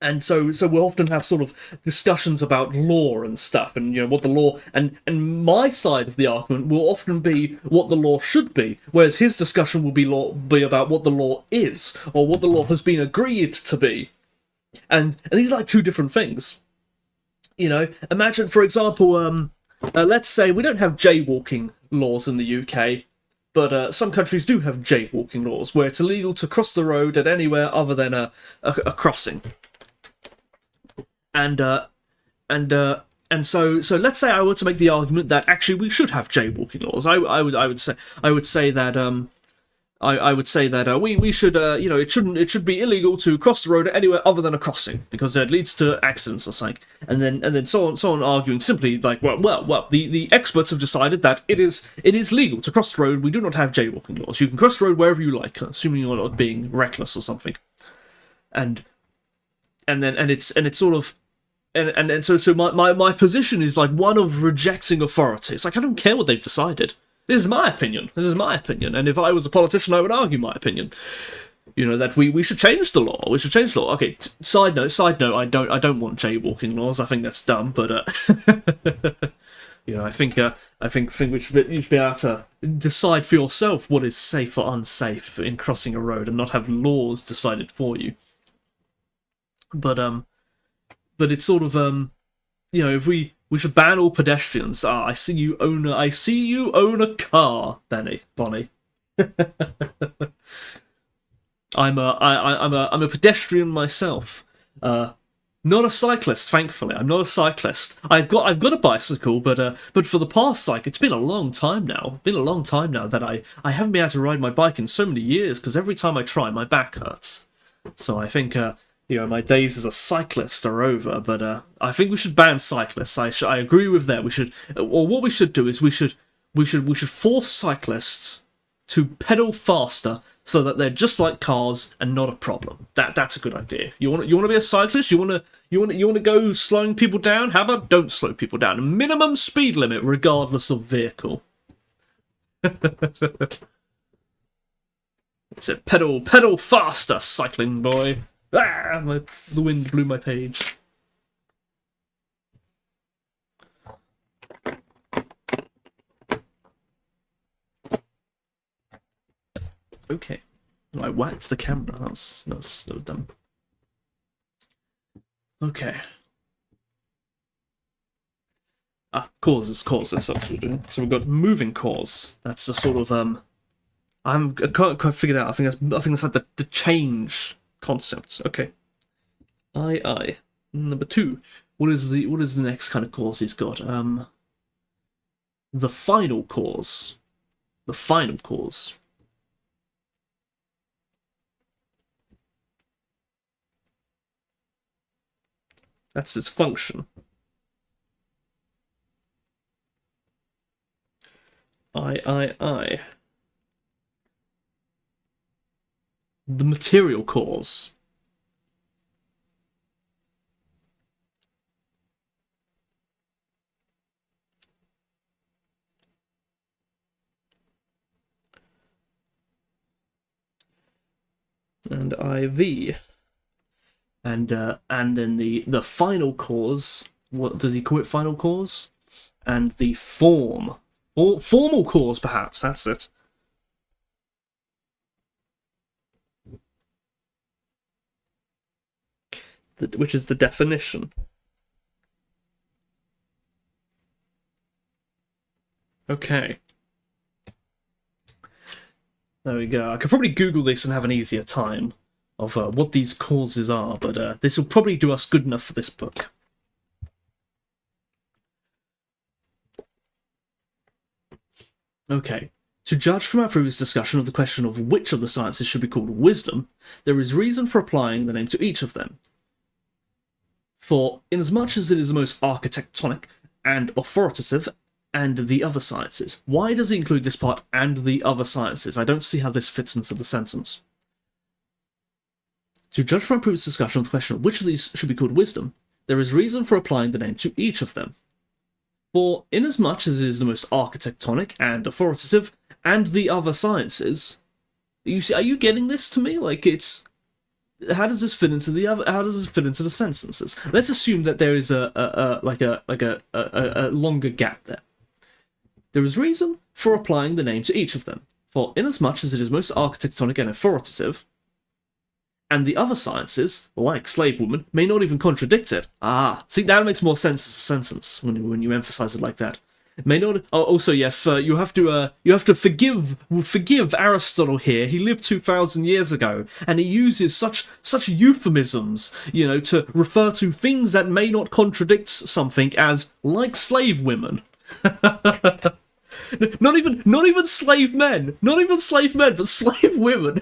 and so we'll often have sort of discussions about law and stuff, and what the law and my side of the argument will often be what the law should be, whereas his discussion will be about what the law is or what the law has been agreed to be, and these are like two different things. Imagine, for example, let's say we don't have jaywalking laws in the UK. But some countries do have jaywalking laws, where it's illegal to cross the road at anywhere other than a crossing. And so let's say I were to make the argument that actually we should have jaywalking laws. I would say that we should it should be illegal to cross the road anywhere other than a crossing because it leads to accidents or something. And then so on arguing simply like well the experts have decided that it is legal to cross the road. We do not have jaywalking laws. You can cross the road wherever you like, assuming you're not being reckless or something. And so my position is like one of rejecting authority. It's like I don't care what they've decided. This is my opinion. And if I was a politician, I would argue my opinion. That we should change the law. We should change the law. Okay. Side note. I don't want jaywalking laws. I think that's dumb. But I think we should be able to decide for yourself what is safe or unsafe in crossing a road, and not have laws decided for you. But it's sort of if we should ban all pedestrians. I see you own a car, Bonnie. I'm a pedestrian myself. Not a cyclist, thankfully. I'm not a cyclist. I've got a bicycle, but for the past it's been a long time now. That I haven't been able to ride my bike in so many years because every time I try, my back hurts. So I think my days as a cyclist are over, but I think we should ban cyclists. I agree with that. We should, or what we should do is we should force cyclists to pedal faster so that they're just like cars and not a problem. That's a good idea. You want to be a cyclist? You want to go slowing people down? How about don't slow people down? A minimum speed limit regardless of vehicle. It's a pedal faster, cycling boy. The wind blew my page. Okay. I whacked the camera. That was dumb. Okay. Causes. That's what we're doing. So we've got moving cause. That's the sort of I can't quite figure it out. I think that's like the change concept. Okay. I. Number 2. What is the next kind of cause he's got? The final cause. The final cause. That's its function. I. The material cause. And IV. And then the final cause. What does he call it? Final cause. And the form. Or formal cause, perhaps. That's it. Which is the definition. Okay. There we go. I could probably Google this and have an easier time of what these causes are, but this will probably do us good enough for this book. Okay. To judge from our previous discussion of the question of which of the sciences should be called wisdom, there is reason for applying the name to each of them. For, inasmuch as it is the most architectonic and authoritative, and the other sciences. Why does he include this part, and the other sciences? I don't see how this fits into the sentence. To judge from our previous discussion of the question of which of these should be called wisdom, there is reason for applying the name to each of them. For, inasmuch as it is the most architectonic and authoritative, and the other sciences, are you getting this to me? Like, it's... How does this fit into the other? How does this fit into the sentences? Let's assume that there is a longer gap there. There is reason for applying the name to each of them, for inasmuch as it is most architectonic and authoritative, and the other sciences, like slave woman, may not even contradict it. See, that makes more sense as a sentence when you emphasize it like that. It may not. Also, yes, you have to forgive Aristotle here. He lived 2,000 years ago, and he uses such euphemisms, to refer to things that may not contradict something as like slave women. Not even slave men, but slave women.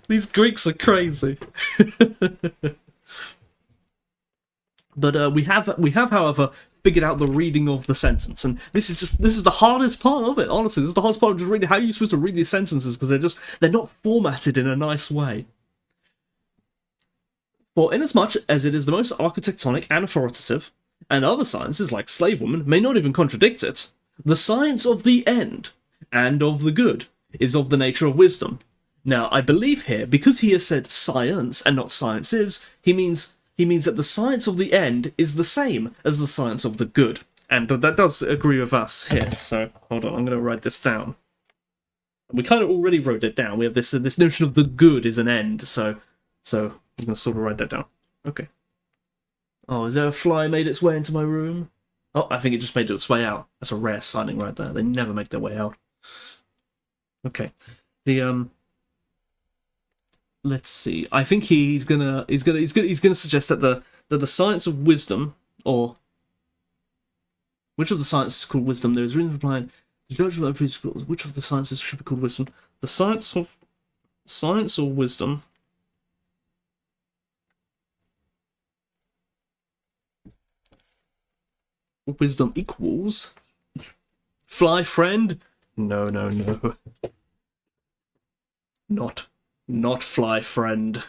These Greeks are crazy. But we have, however, figured out the reading of the sentence, and this is the hardest part of it. Honestly, this is the hardest part of just reading. How are you supposed to read these sentences because they're not formatted in a nice way? For inasmuch as it is the most architectonic and authoritative, and other sciences like slave woman may not even contradict it, the science of the end and of the good is of the nature of wisdom. Now, I believe here, because he has said science and not sciences, he means that the science of the end is the same as the science of the good. And that does agree with us here. So, hold on, I'm going to write this down. We kind of already wrote it down. We have this notion of the good is an end, so I'm going to sort of write that down. Okay. Oh, is there a fly made its way into my room? Oh, I think it just made its way out. That's a rare sighting right there. They never make their way out. Okay. Let's see. I think he's gonna suggest that the science of wisdom, or which of the sciences is called wisdom, there is reason for applying the judgment of which of the sciences should be called wisdom. The science or wisdom. Wisdom equals fly friend. No. Not fly friend.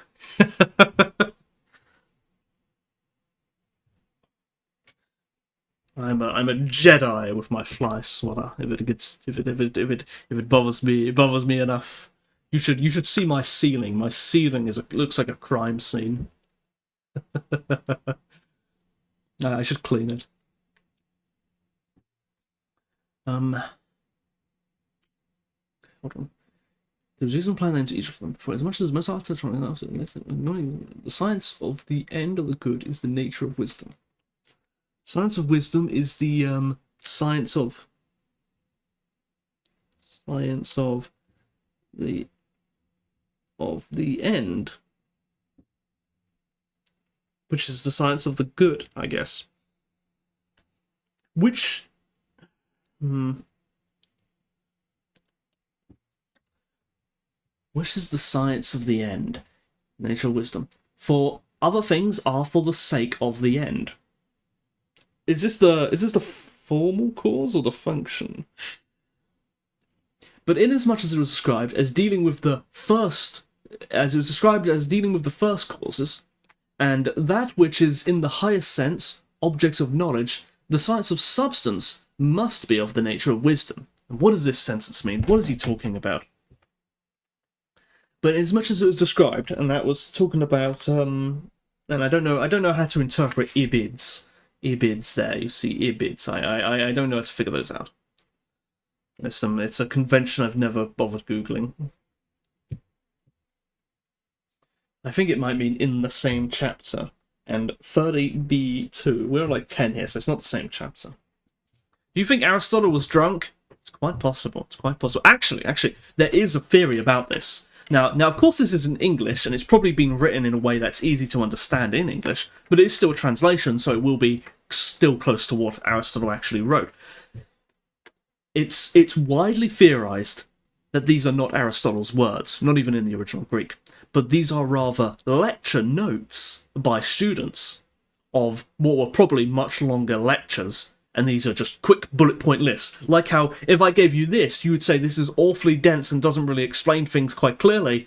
I'm a Jedi with my fly swatter. If it bothers me, it bothers me enough. You should see my ceiling. My ceiling looks like a crime scene. I should clean it. Hold on. There's reason plan name to each of them, for as much as most arts are trying the science of the end of the good is the nature of wisdom. Science of wisdom is the science of the end, which is the science of the good, I guess. Which which is the science of the end, nature of wisdom. For other things are for the sake of the end. Is this the formal cause or the function? But inasmuch as it was described as dealing with the first, as it was described as dealing with the first causes, and that which is in the highest sense objects of knowledge, the science of substance must be of the nature of wisdom. And what does this sentence mean? What is he talking about? But as much as it was described, and that was talking about, and I don't know how to interpret ibids there. You see ibids. I don't know how to figure those out. It's a convention I've never bothered googling. I think it might mean in the same chapter. And 30b2. We're like 10 here, so it's not the same chapter. Do you think Aristotle was drunk? It's quite possible. It's quite possible. Actually, there is a theory about this. Now, of course, this is in English, and it's probably been written in a way that's easy to understand in English, but it is still a translation, so it will be still close to what Aristotle actually wrote. It's widely theorized that these are not Aristotle's words, not even in the original Greek, but these are rather lecture notes by students of what were probably much longer lectures, and these are just quick bullet point lists. Like how, if I gave you this, you would say this is awfully dense and doesn't really explain things quite clearly.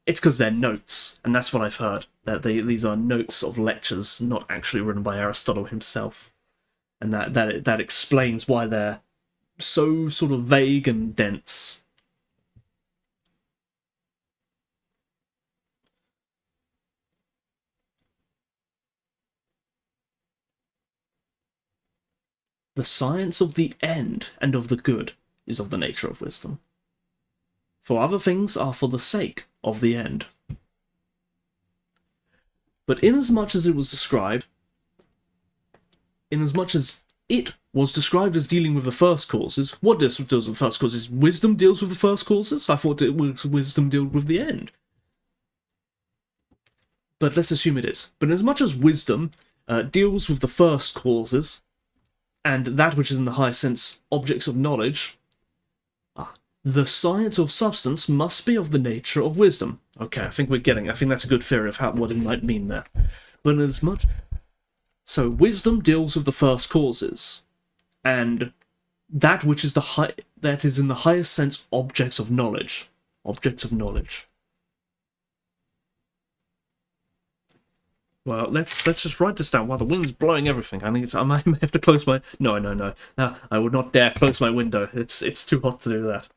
It's because they're notes, and that's what I've heard, that these are notes of lectures, not actually written by Aristotle himself. And that explains why they're so sort of vague and dense. The science of the end and of the good is of the nature of wisdom. For other things are for the sake of the end. But inasmuch as it was described as dealing with the first causes, what deals with the first causes? Wisdom deals with the first causes? I thought it was wisdom dealt with the end. But let's assume it is. But as much as wisdom deals with the first causes, and that which is in the highest sense objects of knowledge, the science of substance must be of the nature of wisdom. Okay, I think that's a good theory of what it might mean there. But as much... So wisdom deals with the first causes, and that which is that is in the highest sense objects of knowledge. Objects of knowledge. Well, let's just write this down while the wind's blowing everything. I might have to close my... No. No, I would not dare close my window. It's too hot to do that.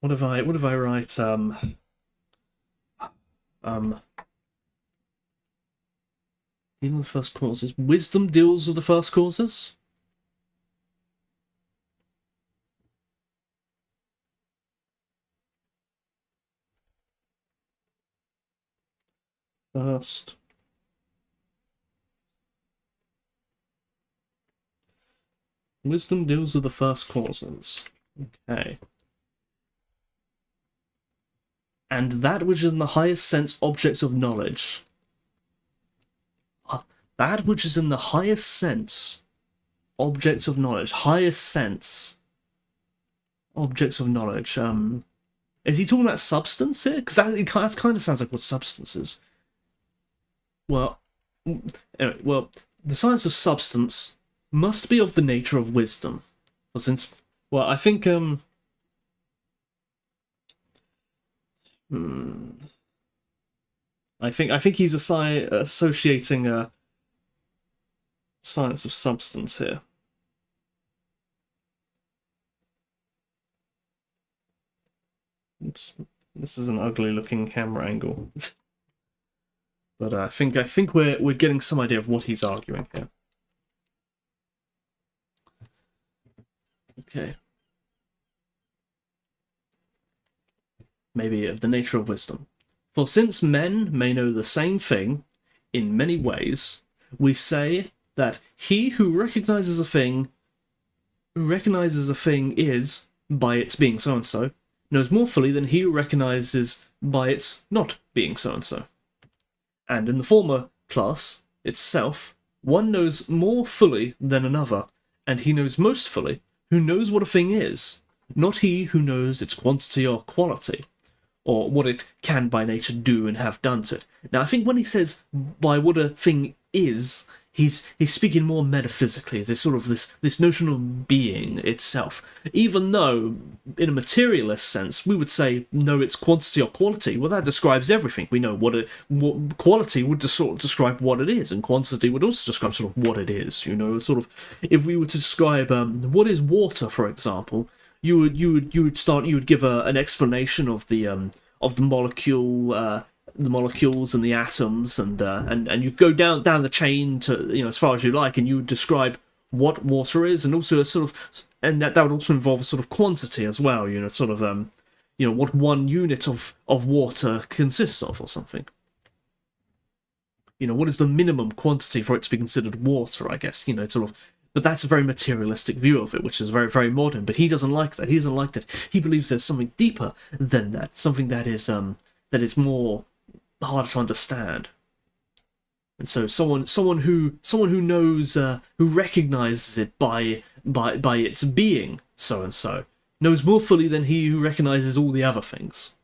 What if I write dealing with the first causes. Wisdom deals with the first causes? First. Wisdom deals with the first causes. Okay. And that which is in the highest sense objects of knowledge. That which is in the highest sense objects of knowledge. Highest sense objects of knowledge. Is he talking about substance here? Because that kind of sounds like what substance is. Well, anyway, the science of substance must be of the nature of wisdom. I think, I think he's associating a science of substance here. Oops, this is an ugly-looking camera angle. But I think we're getting some idea of what he's arguing here. Okay. maybe of the nature of wisdom. For since men may know the same thing in many ways, we say that he who recognizes a thing is, by its being so-and-so, knows more fully than he who recognizes by its not being so-and-so. And in the former class itself, one knows more fully than another, and he knows most fully who knows what a thing is, not he who knows its quantity or quality, or what it can by nature do and have done to it. Now, I think when he says by what a thing is, he's speaking more metaphysically, this notion of being itself. Even though, in a materialist sense, we would say know its quantity or quality. Well, that describes everything. We know what quality would sort of describe what it is, and quantity would also describe sort of what it is. You know, sort of if we were to describe what is water, for example, you would give an explanation of the molecule. The molecules and the atoms, and you go down the chain to, you know, as far as you like, and you would describe what water is, and also a sort of, and that would also involve a sort of quantity as well, you know, sort of you know, what one unit of water consists of or something. You know, what is the minimum quantity for it to be considered water, I guess, you know, sort of. But that's a very materialistic view of it, which is very, very modern. But he doesn't like that. He doesn't like that. He believes there's something deeper than that, something that is more harder to understand. And so someone who knows, who recognizes it by its being so and so, knows more fully than he who recognizes all the other things,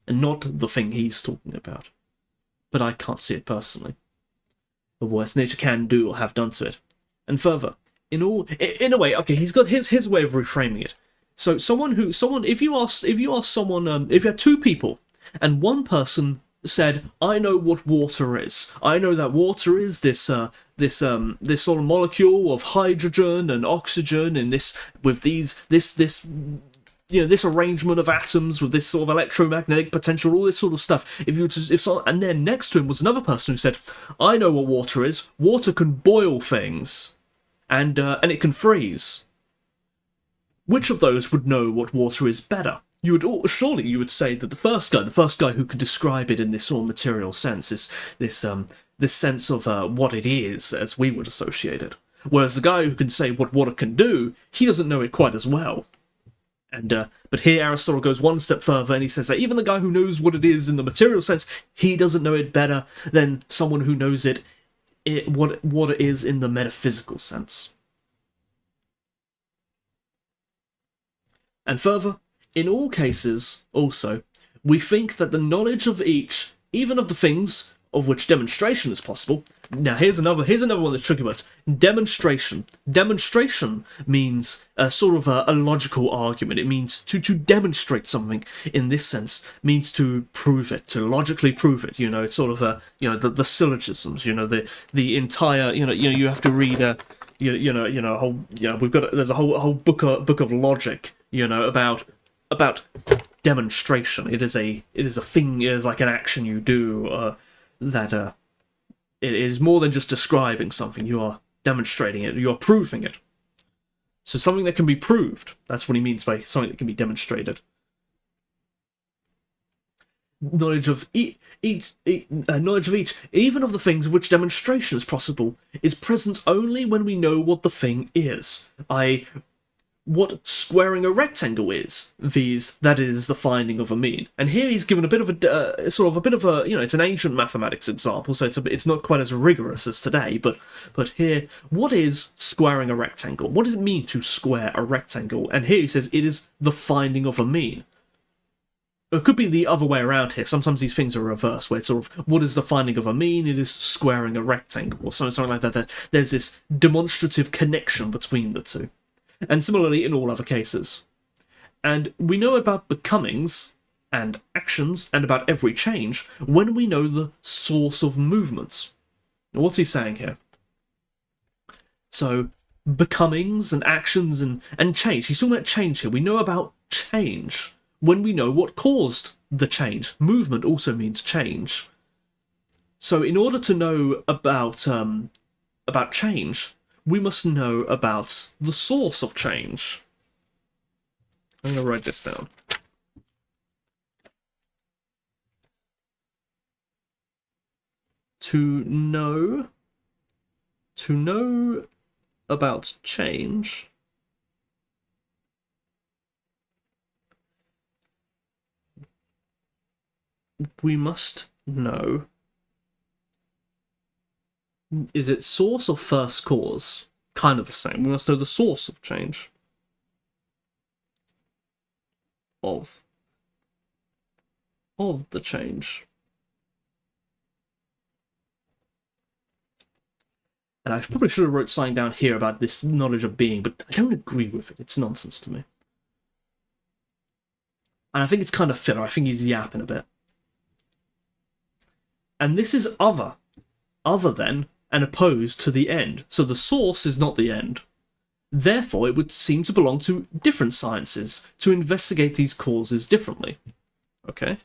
and not the thing he's talking about. But I can't see it personally. The worst nature can do or have done to it. And further, in a way, okay, he's got his way of reframing it. So if you had two people, and one person said, I know what water is. I know that water is this sort of molecule of hydrogen and oxygen, and this arrangement of atoms with this sort of electromagnetic potential, all this sort of stuff. And then next to him was another person who said, I know what water is. Water can boil things, and it can freeze. Which of those would know what water is better? Surely you would say that the first guy who could describe it in this sort of material sense, this sense of what it is as we would associate it. Whereas the guy who can say what water can do, he doesn't know it quite as well. And but here Aristotle goes one step further, and he says that even the guy who knows what it is in the material sense, he doesn't know it better than someone who knows what it is in the metaphysical sense. And further, in all cases, also, we think that the knowledge of each, even of the things of which demonstration is possible. Now, here's another one that's tricky words. Demonstration. Demonstration means a sort of a logical argument. It means to demonstrate something in this sense means to prove it, to logically prove it. You know, it's sort of the syllogisms. You know, the entire. You have to read there's a whole book of logic. You know, about demonstration. It is a thing. It is like an action you do that it is more than just describing something. You are demonstrating it. You are proving it. So something that can be proved. That's what he means by something that can be demonstrated. Knowledge of each, even of the things of which demonstration is possible, is present only when we know what the thing is. What squaring a rectangle is, that is the finding of a mean. And here he's given a bit of it's an ancient mathematics example, so it's not quite as rigorous as today, but here, what is squaring a rectangle? What does it mean to square a rectangle? And here he says it is the finding of a mean. It could be the other way around here. Sometimes these things are reversed, where it's sort of, what is the finding of a mean? It is squaring a rectangle, or something like that. There's this demonstrative connection between the two. And similarly in all other cases. And we know about becomings and actions and about every change when we know the source of movements. Now, what's he saying here? So, becomings and actions and change. He's talking about change here. We know about change when we know what caused the change. Movement also means change. So, in order to know about change, we must know about the source of change. I'm going to write this down. to know about change, we must know, is it source or first cause? Kind of the same. We must know the source of change. Of the change. And I probably should have wrote something down here about this knowledge of being, but I don't agree with it. It's nonsense to me. And I think it's kind of filler. I think he's yapping a bit. And this is other than and opposed to the end. So the source is not the end. Therefore, it would seem to belong to different sciences to investigate these causes differently. Okay?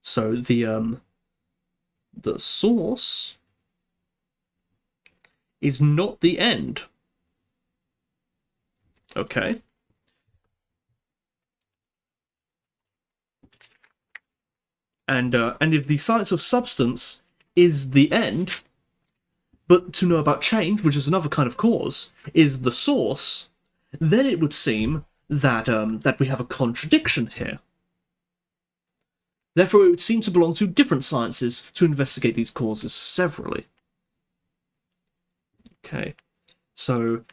So the source is not the end. Okay? And if the science of substance is the end, but to know about change, which is another kind of cause, is the source, then it would seem that that we have a contradiction here. Therefore, it would seem to belong to different sciences to investigate these causes severally. Okay, so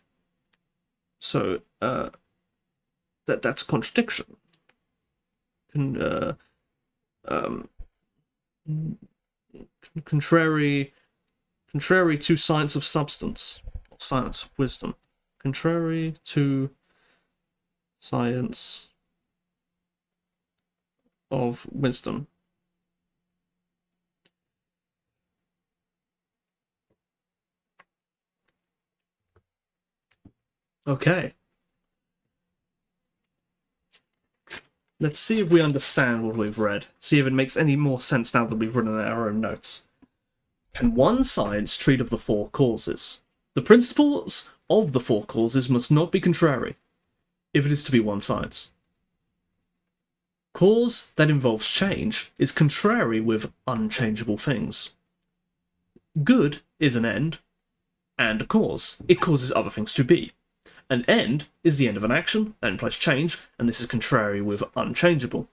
that's a contradiction. Contrary to science of substance, or science of wisdom. Contrary to science of wisdom. Okay. Let's see if we understand what we've read. See if it makes any more sense now that we've written our own notes. Can one science treat of the four causes? The principles of the four causes must not be contrary, if it is to be one science. Cause that involves change is contrary with unchangeable things. Good is an end and a cause. It causes other things to be. An end is the end of an action that implies change, and this is contrary with unchangeable.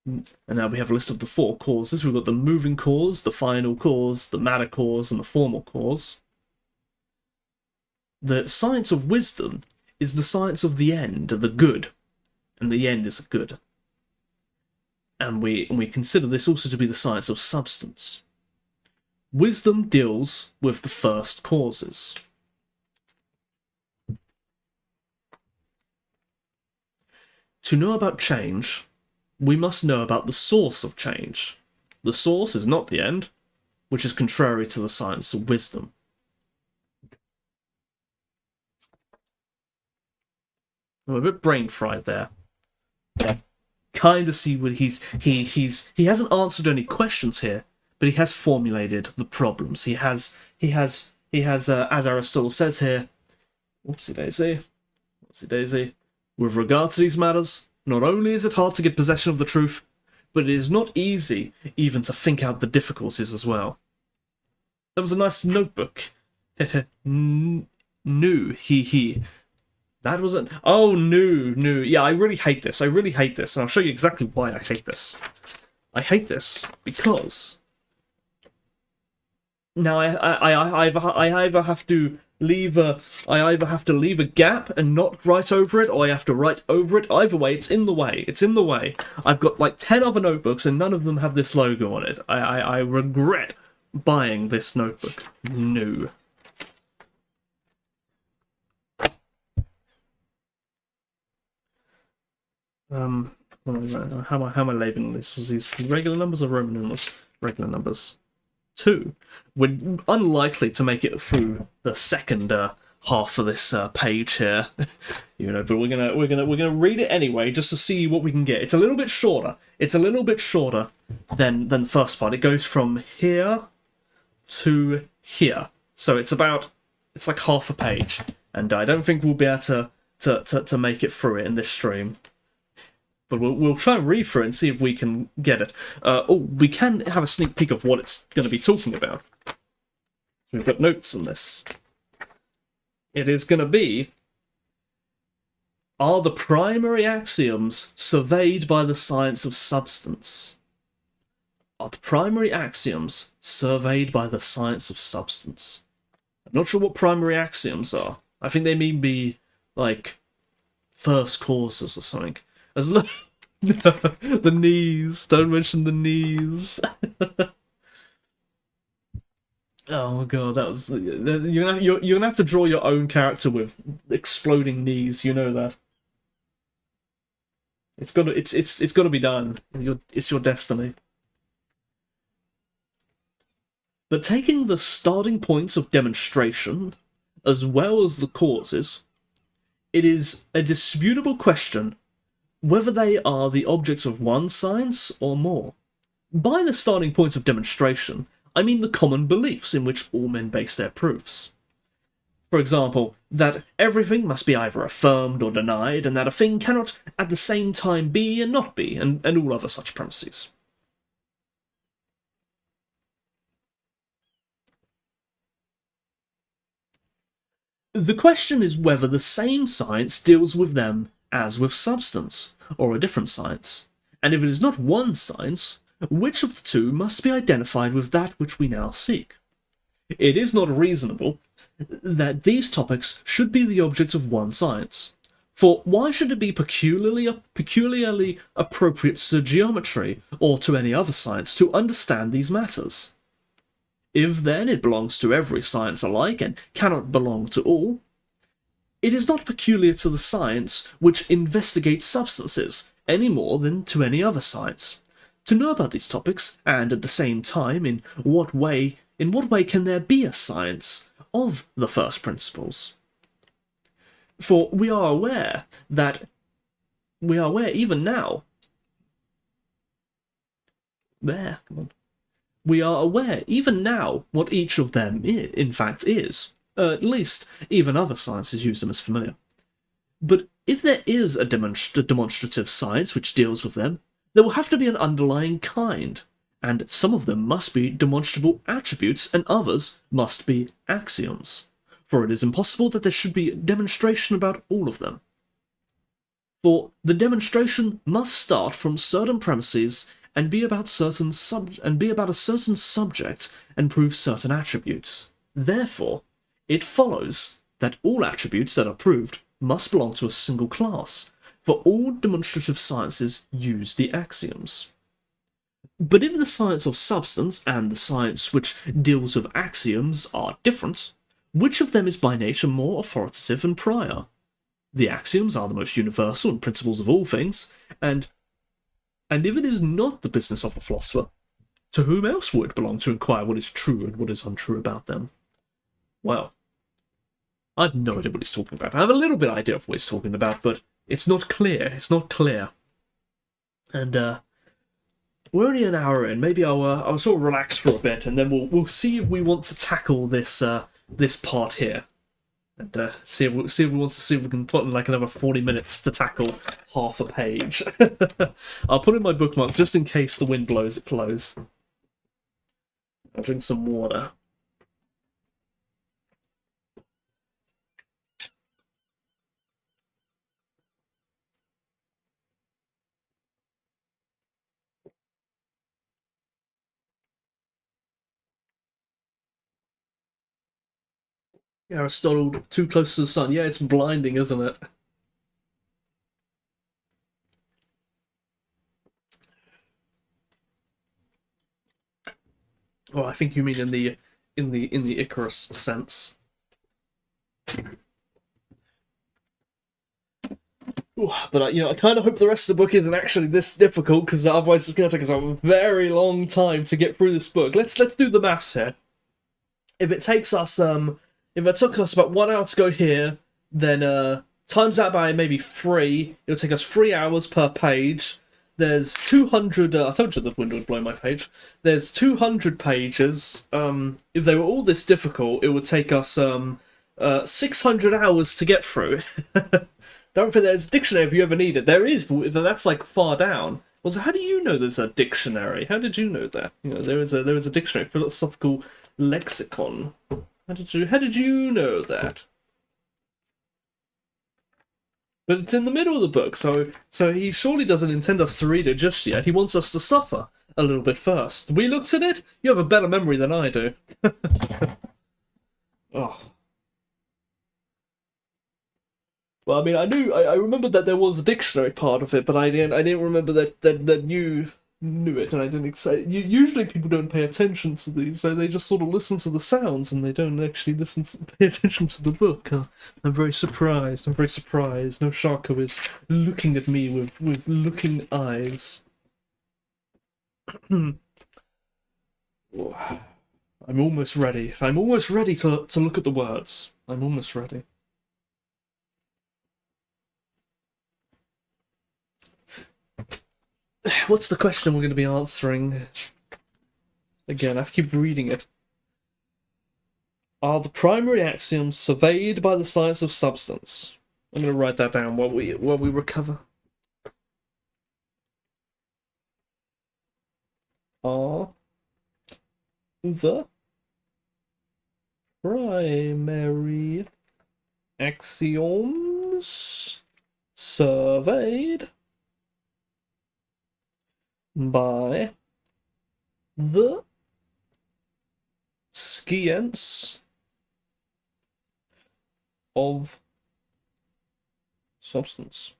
And now we have a list of the four causes. We've got the moving cause, the final cause, the matter cause, and the formal cause. The science of wisdom is the science of the end, the good, and the end is a good. And we consider this also to be the science of substance. Wisdom deals with the first causes. To know about change, we must know about the source of change. The source is not the end, which is contrary to the science of wisdom. I'm a bit brain fried there. But I kind of see what he hasn't answered any questions here, but he has formulated the problems. He has as Aristotle says here, whoopsie daisy. With regard to these matters, not only is it hard to get possession of the truth, but it is not easy even to think out the difficulties as well. That was a nice notebook. New, he. That wasn't. Oh, new. Yeah, I really hate this. And I'll show you exactly why I hate this. I hate this because now I either have to leave a gap and not write over it, or I have to write over it. Either way, it's in the way. I've got like 10 other notebooks and none of them have this logo on it. I regret buying this notebook. No. How am I labeling this? Was these regular numbers or Roman numerals? Regular numbers. 2. We're unlikely to make it through the second half of this page here, but we're gonna read it anyway just to see what we can get. It's a little bit shorter. Than the first part. It goes from here to here, so it's like half a page, and I don't think we'll be able to make it through it in this stream. but we'll try and read through it and see if we can get it. We can have a sneak peek of what it's going to be talking about. So we've got notes on this. It is going to be, are the primary axioms surveyed by the science of substance? Are the primary axioms surveyed by the science of substance? I'm not sure what primary axioms are. I think they mean be, like, first causes or something. As the knees. Don't mention the knees. Oh god, that was... You're gonna have to draw your own character with exploding knees. You know that. It's gotta be done. It's your destiny. But taking the starting points of demonstration, as well as the causes, it is a disputable question whether they are the objects of one science or more. By the starting points of demonstration, I mean the common beliefs in which all men base their proofs. For example, that everything must be either affirmed or denied, and that a thing cannot at the same time be and not be, and all other such premises. The question is whether the same science deals with them as with substance, or a different science, and if it is not one science, which of the two must be identified with that which we now seek? It is not reasonable that these topics should be the objects of one science, for why should it be peculiarly appropriate to geometry, or to any other science, to understand these matters? If then it belongs to every science alike, and cannot belong to all, it is not peculiar to the science which investigates substances, any more than to any other science, to know about these topics, and at the same time, in what way can there be a science of the first principles? For we are aware even now. We are aware even now what each of them in fact is. At least, even other sciences use them as familiar. But if there is a demonstrative science which deals with them, there will have to be an underlying kind, and some of them must be demonstrable attributes and others must be axioms, for it is impossible that there should be demonstration about all of them. For the demonstration must start from certain premises and be about a certain subject and prove certain attributes. Therefore, it follows that all attributes that are proved must belong to a single class, for all demonstrative sciences use the axioms. But if the science of substance and the science which deals with axioms are different, which of them is by nature more authoritative and prior? The axioms are the most universal and principles of all things, and if it is not the business of the philosopher, to whom else would it belong to inquire what is true and what is untrue about them? Well, I have no idea what he's talking about. I have a little bit of idea of what he's talking about, but it's not clear. It's not clear. And we're only an hour in. Maybe I'll sort of relax for a bit, and then we'll see if we want to tackle this this part here, and see if we can put in like another 40 minutes to tackle half a page. I'll put in my bookmark just in case the wind blows it closed. I'll drink some water. Aristotle, too close to the sun. Yeah, it's blinding, isn't it? Well, I think you mean in the Icarus sense. Ooh, but I kind of hope the rest of the book isn't actually this difficult, because otherwise it's going to take us a very long time to get through this book. Let's do the maths here. If it takes us if it took us about 1 hour to go here, then times that by maybe 3, it'll take us 3 hours per page. There's 200, I told you the wind would blow my page. There's 200 pages. If they were all this difficult, it would take us 600 hours to get through. Don't think there's a dictionary if you ever need it. There is, but that's like far down. Also, how do you know there's a dictionary? How did you know that? You know, there is a dictionary, philosophical lexicon. How did you know that? But it's in the middle of the book, so he surely doesn't intend us to read it just yet. He wants us to suffer a little bit first. We looked at it. You have a better memory than I do. Oh. Well, I mean, I remembered that there was a dictionary part of it, but I didn't remember that you knew it, and I didn't say. Usually, people don't pay attention to these, so they just sort of listen to the sounds, and they don't actually pay attention to the book. I'm very surprised. I'm very surprised. No Sharko is looking at me with looking eyes. I'm almost ready. I'm almost ready to look at the words. I'm almost ready. What's the question we're going to be answering? Again, I have to keep reading it. Are the primary axioms surveyed by the science of substance? I'm going to write that down while we recover. Are the primary axioms surveyed by the science of substance?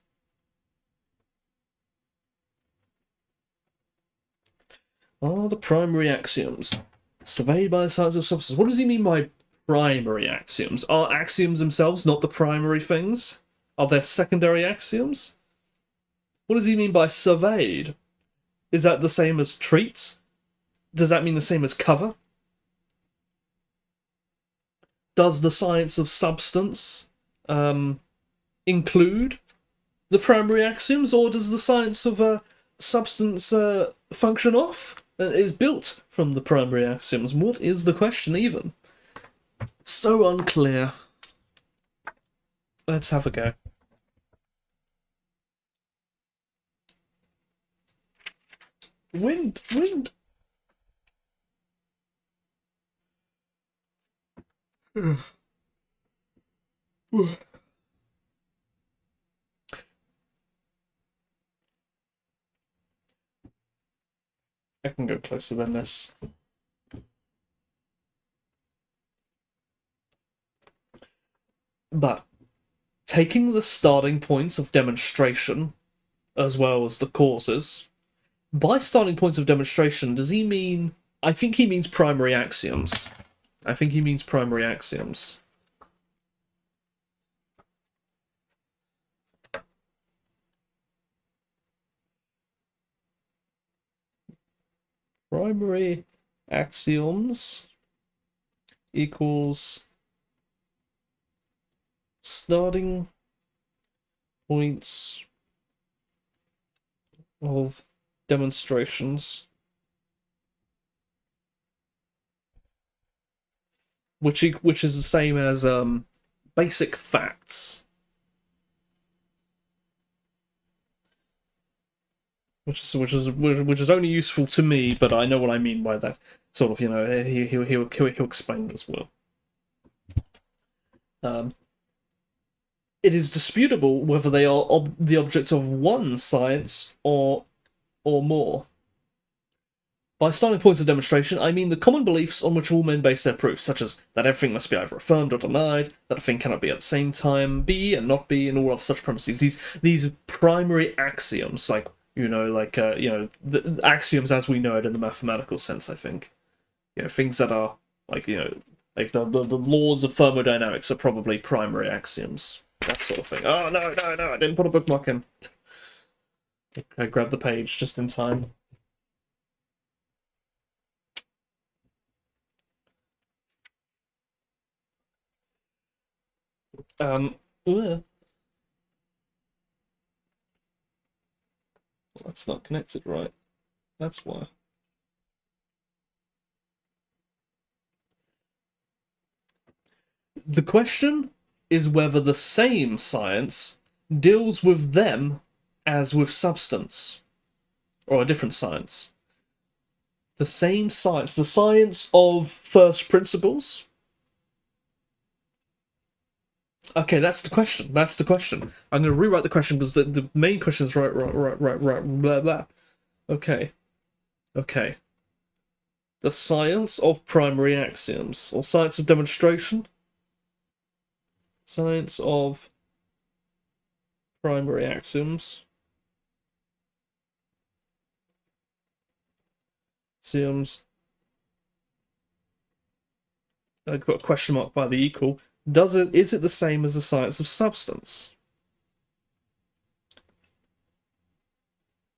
Are the primary axioms surveyed by the science of substance? What does he mean by primary axioms? Are axioms themselves not the primary things? Are there secondary axioms? What does he mean by surveyed? Is that the same as treat? Does that mean the same as cover? Does the science of substance include the primary axioms, or does the science of substance function off and is built from the primary axioms? What is the question even? So unclear. Let's have a go. Wind. I can go closer than this. But taking the starting points of demonstration as well as the causes, by starting points of demonstration, does he mean... I think he means primary axioms. Primary axioms equals starting points of demonstrations, which is the same as basic facts, which is only useful to me, but I know what I mean by that. Sort of, you know, he'll explain as well. It is disputable whether they are the object of one science or more. By starting points of demonstration, I mean the common beliefs on which all men base their proofs, such as that everything must be either affirmed or denied, that a thing cannot be at the same time be and not be, and all of such premises. These primary axioms, like, you know, the axioms as we know it in the mathematical sense, I think. You know, things that are, like, you know, like the laws of thermodynamics are probably primary axioms. That sort of thing. Oh, no, I didn't put a bookmark in. I grabbed the page just in time. Ugh. That's not connected right. That's why. The question is whether the same science deals with them as with substance, or a different science. The same science, the science of first principles. Okay, that's the question. That's the question. I'm going to rewrite the question because the main question is right, blah, blah. Okay. Okay. The science of primary axioms, or science of demonstration. Science of primary axioms. Axioms. I put a question mark by the equal. Is it the same as the science of substance?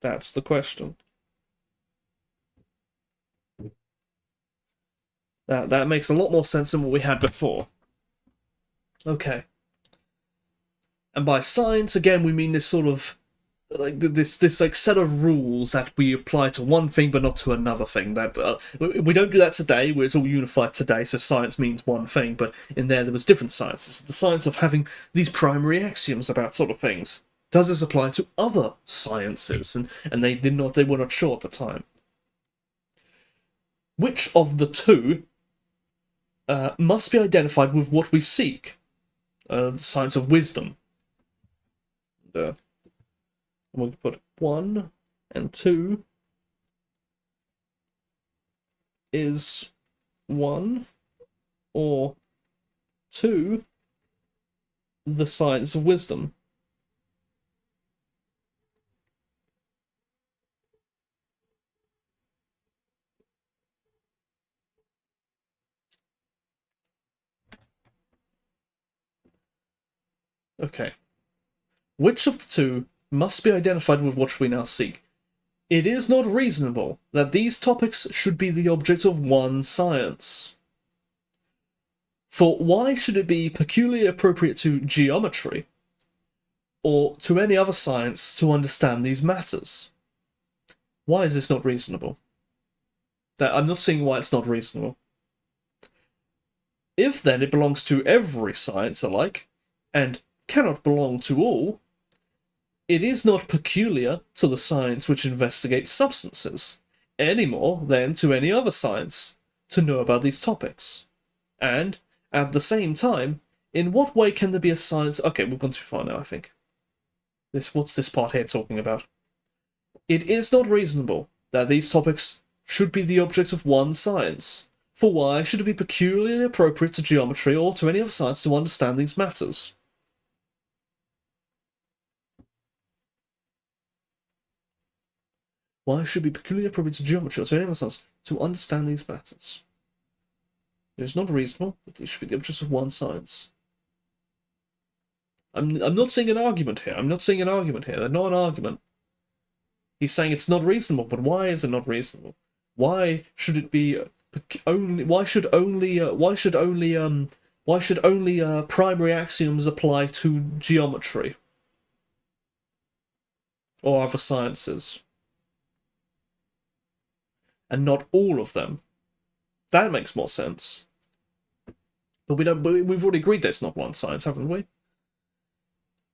That's the question. That makes a lot more sense than what we had before. Okay. And by science, again, we mean this sort of like this like set of rules that we apply to one thing but not to another thing. That we don't do that today, where it's all unified today. So science means one thing, but in there was different sciences. The science of having these primary axioms about sort of things. Does this apply to other sciences? And they were not sure at the time. Which of the two must be identified with what we seek? The science of wisdom. I'm going to put 1 and 2 is 1 or 2 the science of wisdom. Okay. Which of the two must be identified with what we now seek? It is not reasonable that these topics should be the object of one science. For why should it be peculiarly appropriate to geometry, or to any other science, to understand these matters? Why is this not reasonable? I'm not seeing why it's not reasonable. If then it belongs to every science alike, and cannot belong to all, it is not peculiar to the science which investigates substances, any more than to any other science, to know about these topics. And, at the same time, in what way can there be a science... Okay, we've gone too far now, I think. What's this part here talking about? It is not reasonable that these topics should be the object of one science, for why should it be peculiarly appropriate to geometry or to any other science to understand these matters? Why should it be peculiarly appropriate to geometry or to any other science to understand these matters? It is not reasonable that these should be the objects of one science. I'm not seeing an argument here. There's not an argument. He's saying it's not reasonable, but why is it not reasonable? Why should it be only? Why should only primary axioms apply to geometry or other sciences, and not all of them? That makes more sense. But we don't. We've already agreed there's not one science, haven't we?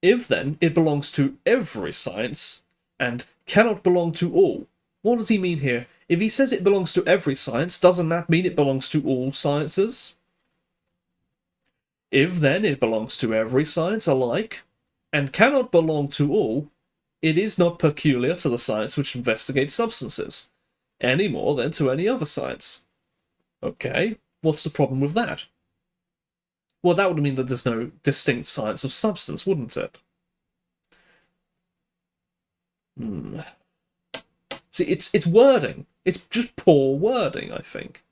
If then it belongs to every science and cannot belong to all, what does he mean here? If he says it belongs to every science, doesn't that mean it belongs to all sciences? If then it belongs to every science alike and cannot belong to all, it is not peculiar to the science which investigates substances, any more than to any other science. Okay, what's the problem with that? Well, that would mean that there's no distinct science of substance, wouldn't it? See, it's wording. It's just poor wording, I think.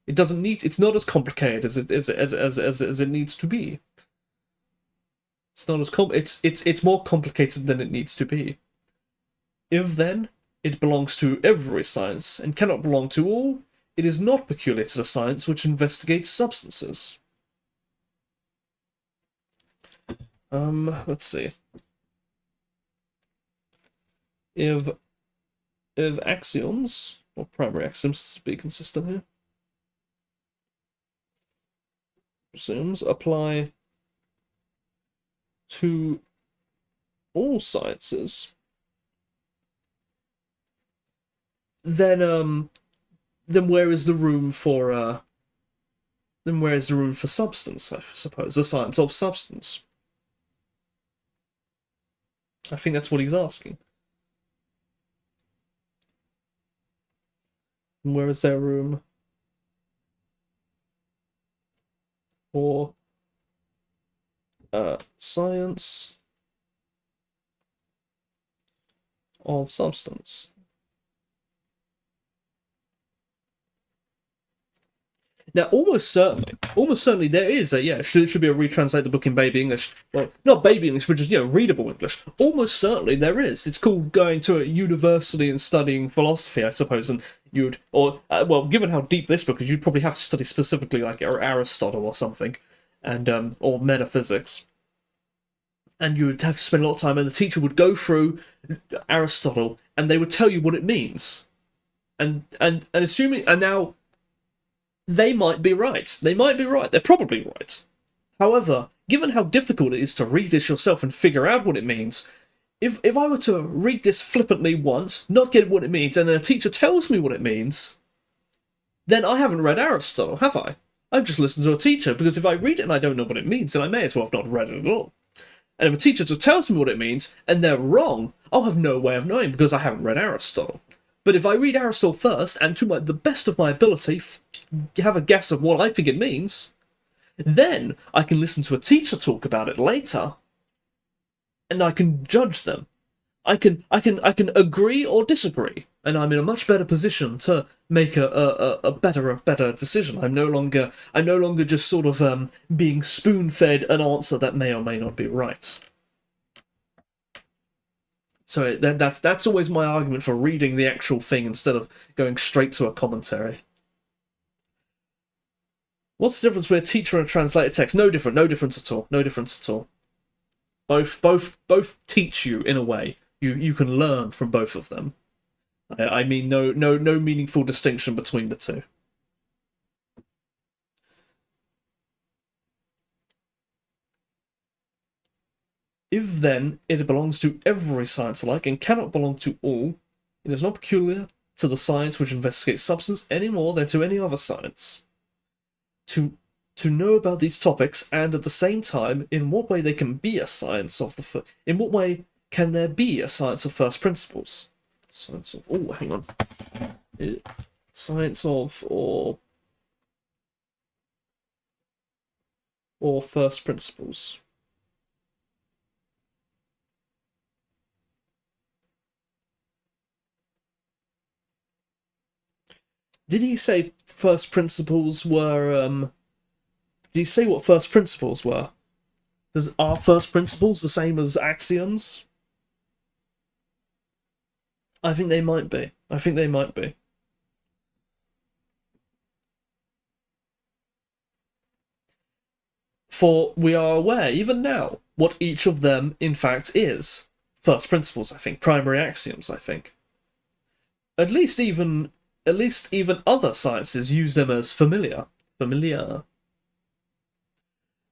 It doesn't need. It's not as complicated as it needs to be. It's not as it's more complicated than it needs to be. If then it belongs to every science and cannot belong to all, it is not peculiar to the science which investigates substances. Let's see. If axioms, or primary axioms to be consistent here, axioms apply to all sciences, then where is the room for substance, I suppose, the science of substance? I think that's what he's asking. And where is there room for science of substance? Now, almost certainly there is should be a retranslate the book in baby English. Well, not baby English, but just, readable English. Almost certainly there is. It's called going to a university and studying philosophy, I suppose, and given how deep this book is, you'd probably have to study specifically like Aristotle or something, and or metaphysics. And you would have to spend a lot of time, and the teacher would go through Aristotle, and they would tell you what it means. And now they might be right. They might be right. They're probably right. However, given how difficult it is to read this yourself and figure out what it means, if I were to read this flippantly once, not get what it means, and a teacher tells me what it means, then I haven't read Aristotle, have I? I've just listened to a teacher, because if I read it and I don't know what it means, then I may as well have not read it at all. And if a teacher just tells me what it means, and they're wrong, I'll have no way of knowing because I haven't read Aristotle. But if I read Aristotle first, and to the best of my ability, have a guess of what I think it means, then I can listen to a teacher talk about it later, and I can judge them. I can agree or disagree, and I'm in a much better position to make a better decision. I'm no longer just sort of being spoon-fed an answer that may or may not be right. So that's always my argument for reading the actual thing instead of going straight to a commentary. What's the difference between a teacher and a translated text? No difference at all. Both teach you in a way. You can learn from both of them. I mean, no meaningful distinction between the two. If then it belongs to every science alike and cannot belong to all, it is not peculiar to the science which investigates substance any more than to any other science. To know about these topics, and at the same time, in what way they can be a science of in what way can there be a science of first principles? Science of hang on. Science of or first principles. Did he say first principles were, did he say what first principles were? Are first principles the same as axioms? I think they might be. For we are aware, even now, what each of them, in fact, is. First principles, I think. Primary axioms, I think. At least even other sciences use them as familiar.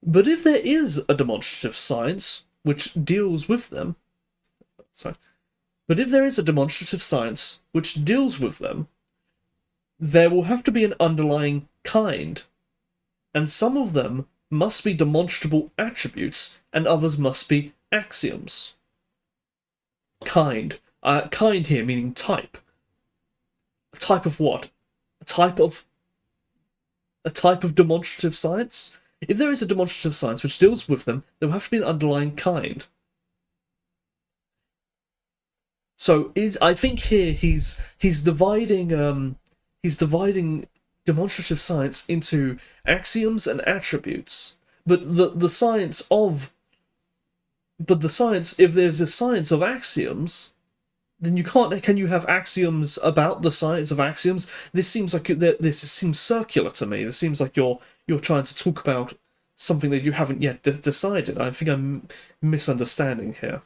But if there is a demonstrative science which deals with them, there will have to be an underlying kind, and some of them must be demonstrable attributes, and others must be axioms. Kind here meaning type. A type of what? A type of demonstrative science? If there is a demonstrative science which deals with them, there will have to be an underlying kind. So I think here he's dividing demonstrative science into axioms and attributes. But if there's a science of axioms, then can you have axioms about the science of axioms? This seems circular to me. This seems like you're trying to talk about something that you haven't yet decided. I think I'm misunderstanding here.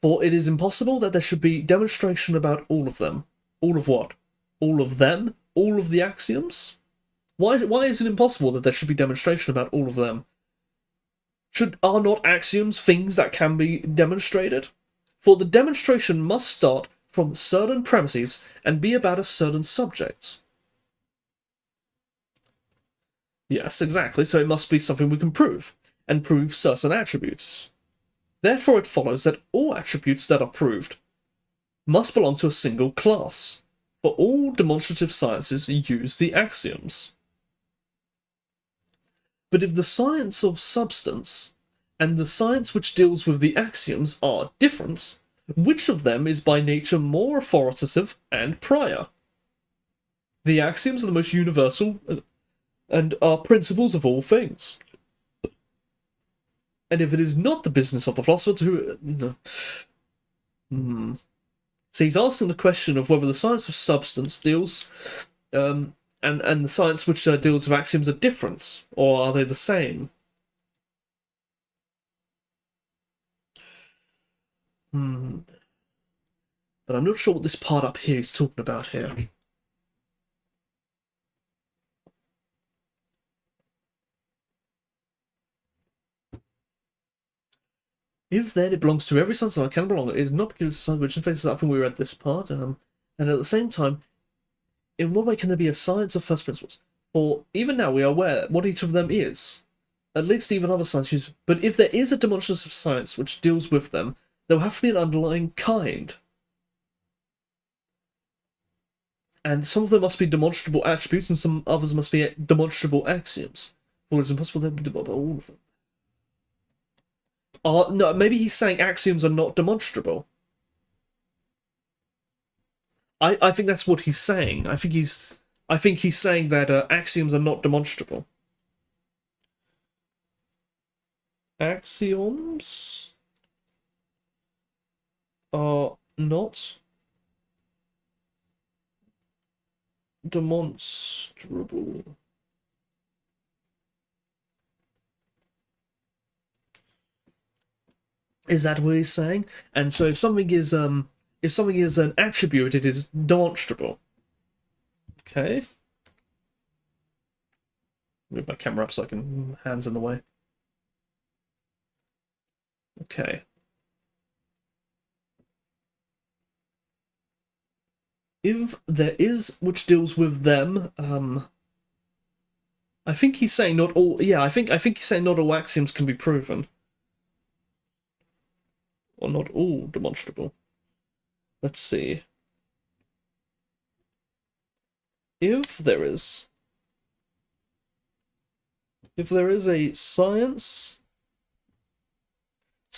For it is impossible that there should be demonstration about all of them. All of what? All of them? All of the axioms? Why is it impossible that there should be demonstration about all of them? Are not axioms things that can be demonstrated? For the demonstration must start from certain premises and be about a certain subject. Yes, exactly, so it must be something we can prove, and prove certain attributes. Therefore it follows that all attributes that are proved must belong to a single class, for all demonstrative sciences use the axioms. But if the science of substance and the science which deals with the axioms are different, which of them is by nature more authoritative and prior? The axioms are the most universal and are principles of all things. And if it is not the business of the philosopher to... So he's asking the question of whether the science of substance deals... and the science which deals with axioms are different, or are they the same? But I'm not sure what this part up here is talking about here. If then it belongs to every science that can belong, it is not peculiar to science which faces I think we read this part, and at the same time, in what way can there be a science of first principles? For even now we are aware what each of them is. At least even other sciences. But if there is a demonstrative science which deals with them, there will have to be an underlying kind. And some of them must be demonstrable attributes, and some others must be demonstrable axioms. For it's impossible to demonstrate all of them. No, maybe he's saying axioms are not demonstrable. I think that's what he's saying. I think he's saying that axioms are not demonstrable. Axioms are not demonstrable. Is that what he's saying? And so if something is an attribute, it is demonstrable. Okay. Move my camera up so I can hands in the way. Okay. If there is which deals with them, I think he's saying not all. Yeah, I think he's saying not all axioms can be proven, or not all demonstrable. Let's see. If there is a science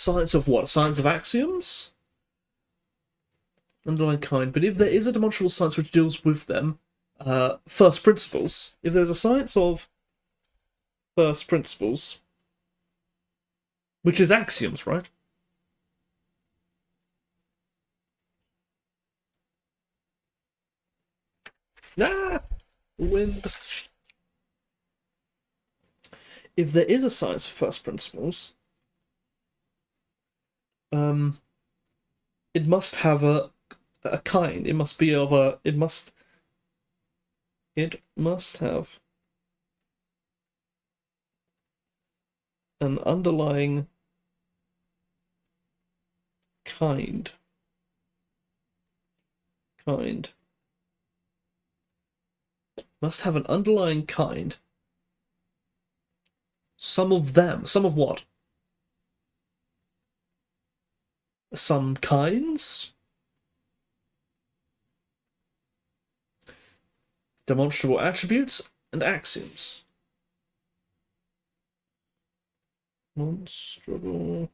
of what? Science of axioms? Underlying kind. But if there is a demonstrable science which deals with them, first principles. If there's a science of first principles, which is axioms, right? Ah! Wind. If there is a science of first principles, it must have a kind. It must be of a. It must have an underlying kind. Must have an underlying kind. Some of them. Some of what? Some kinds? Demonstrable attributes and axioms. Demonstrable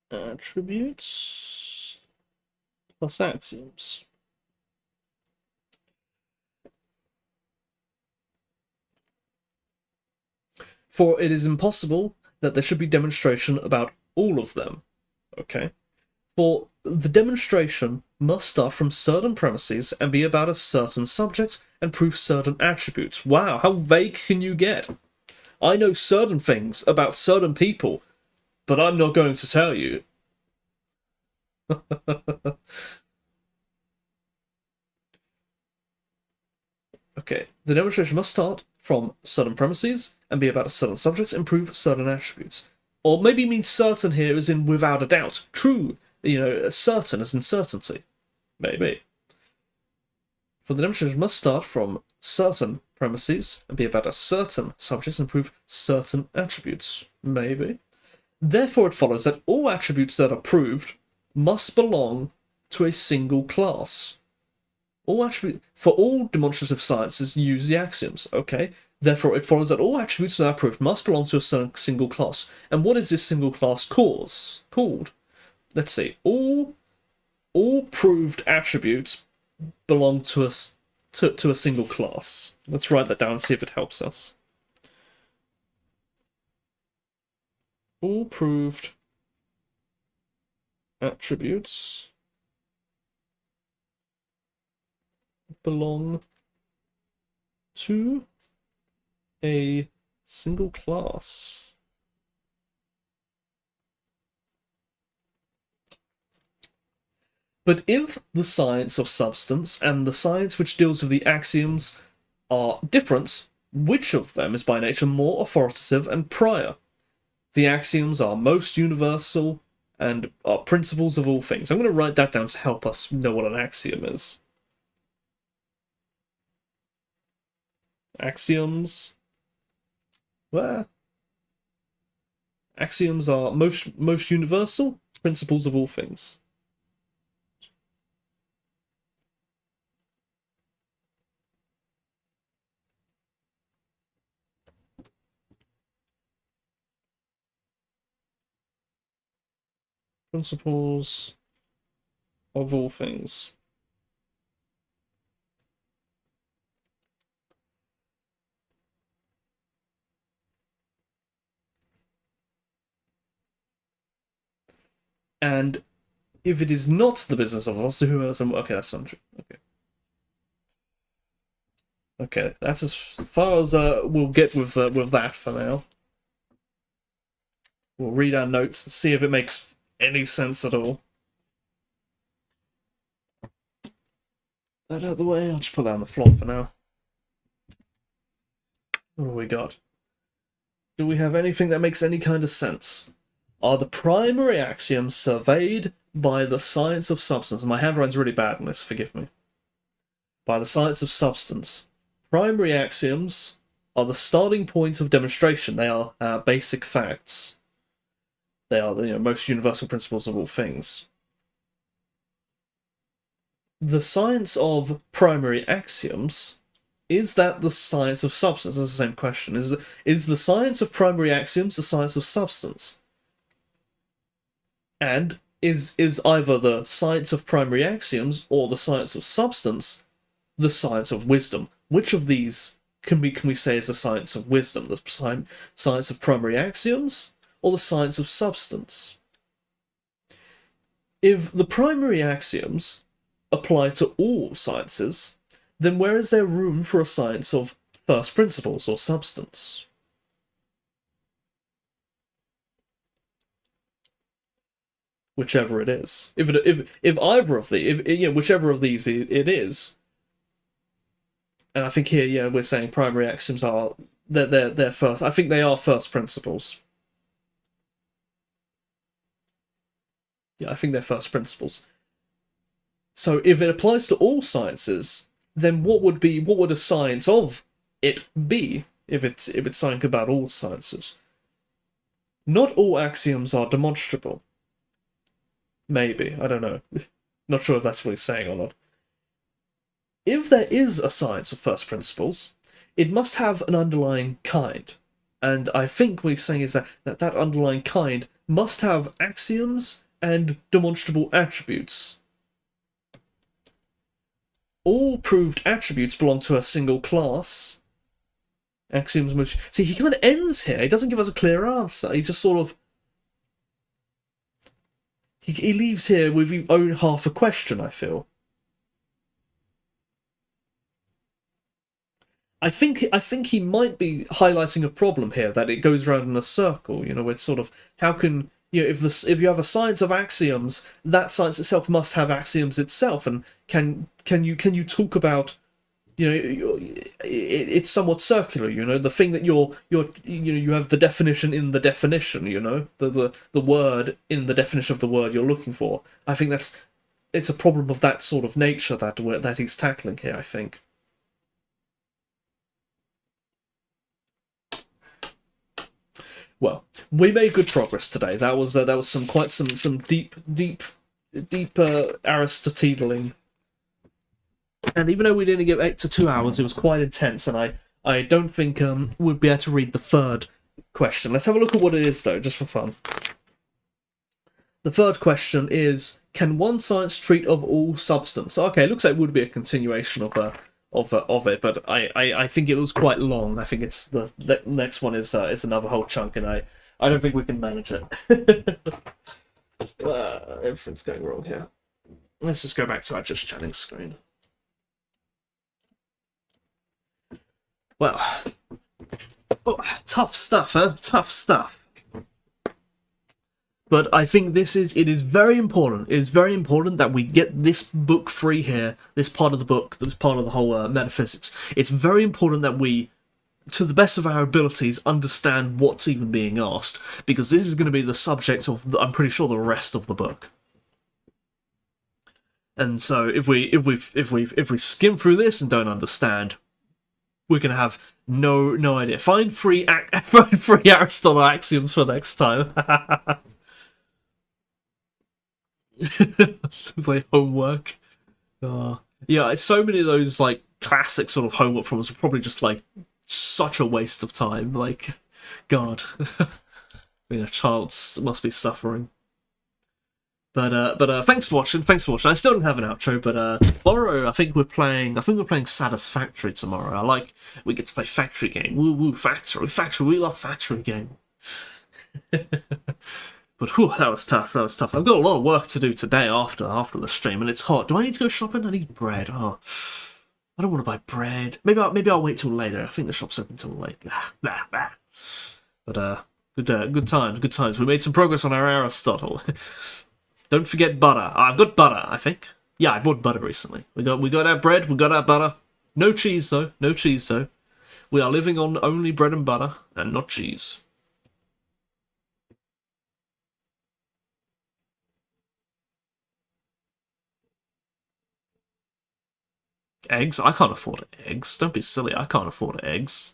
attributes plus axioms. For it is impossible that there should be demonstration about all of them. Okay? For the demonstration must start from certain premises and be about a certain subject and prove certain attributes. Wow, how vague can you get? I know certain things about certain people, but I'm not going to tell you. Okay, the demonstration must start from certain premises and be about a certain subject and prove certain attributes. Or maybe means certain here as in without a doubt. True, certain as in certainty. Maybe. For the demonstration must start from certain premises and be about a certain subject and prove certain attributes. Maybe. Therefore it follows that all attributes that are proved must belong to a single class. For all demonstrative sciences use the axioms, okay? Therefore it follows that all attributes that are proved must belong to a certain single class. And what is this single class called? Let's see. All proved attributes belong to a single class. Let's write that down and see if it helps us. All proved attributes belong to a single class. But if the science of substance and the science which deals with the axioms are different, which of them is by nature more authoritative and prior? The axioms are most universal and are principles of all things. I'm going to write that down to help us know what an axiom is. Axioms. Where? Axioms are most universal, principles of all things. Principles of all things. And if it is not the business of us, to whom else? Okay, that's not true. Okay, that's as far as we'll get with that for now. We'll read our notes and see if it makes any sense at all. That out of the way. I'll just put that on the floor for now. What do we got? Do we have anything that makes any kind of sense? Are the primary axioms surveyed by the science of substance? My handwriting's really bad in this, forgive me. By the science of substance. Primary axioms are the starting point of demonstration. They are basic facts. They are the most universal principles of all things. The science of primary axioms, is that the science of substance? That's the same question. Is the science of primary axioms the science of substance? And is either the science of primary axioms or the science of substance the science of wisdom? Which of these can we say is the science of wisdom? The science of primary axioms or the science of substance? If the primary axioms apply to all sciences, then where is there room for a science of first principles or substance? Whichever it is. If either of the whichever of these it is. And I think here, we're saying primary axioms are they're first. I think they are first principles. Yeah, I think they're first principles. So if it applies to all sciences, then what would a science of it be if it's something about all sciences? Not all axioms are demonstrable. Maybe, I don't know. Not sure if that's what he's saying or not. If there is a science of first principles, it must have an underlying kind. And I think what he's saying is that underlying kind must have axioms and demonstrable attributes. All proved attributes belong to a single class. Axioms must... See, he kind of ends here. He doesn't give us a clear answer. He just sort of... He leaves here with only half a question, I feel. I think he might be highlighting a problem here, that it goes around in a circle. It's sort of, how can if you have a science of axioms, that science itself must have axioms itself, and can you talk about you know, it's somewhat circular. You know, the thing that you have the definition in the definition. You know, the word in the definition of the word you're looking for. I think it's a problem of that sort of nature that he's tackling here, I think. Well, we made good progress today. That was some deep Aristotling. And even though we didn't get 8 to 2 hours, it was quite intense, and I don't think we'd be able to read the third question. Let's have a look at what it is, though, just for fun. The third question is, can one science treat of all substance? Okay, it looks like it would be a continuation of it, but I think it was quite long. I think it's the next one is another whole chunk, and I don't think we can manage it. Everything's going wrong here. Let's just go back to our just chatting screen. Well, tough stuff, huh? Tough stuff. But I think it is very important. It is very important that we get this book free here, this part of the book, this part of the whole metaphysics. It's very important that we, to the best of our abilities, understand what's even being asked, because this is going to be the subject of, I'm pretty sure, the rest of the book. And so if we skim through this and don't understand, we're gonna have no idea. Find free Aristotle axioms for next time. Like homework. Yeah, it's so many of those like classic sort of homework problems are probably just like such a waste of time. Like, God, being a child must be suffering. But thanks for watching. I still don't have an outro, but tomorrow I think we're playing Satisfactory tomorrow. We get to play Factory game. Woo Factory. We love Factory game. But whew, that was tough. I've got a lot of work to do today after the stream, and it's hot. Do I need to go shopping? I need bread. Oh, I don't want to buy bread. Maybe I'll wait till later. I think the shop's open till late. But good times. We made some progress on our Aristotle. Don't forget butter. I've got butter, I think. Yeah, I bought butter recently. We got our bread, we got our butter. No cheese though. We are living on only bread and butter and not cheese. Eggs? I can't afford eggs. Don't be silly. I can't afford eggs.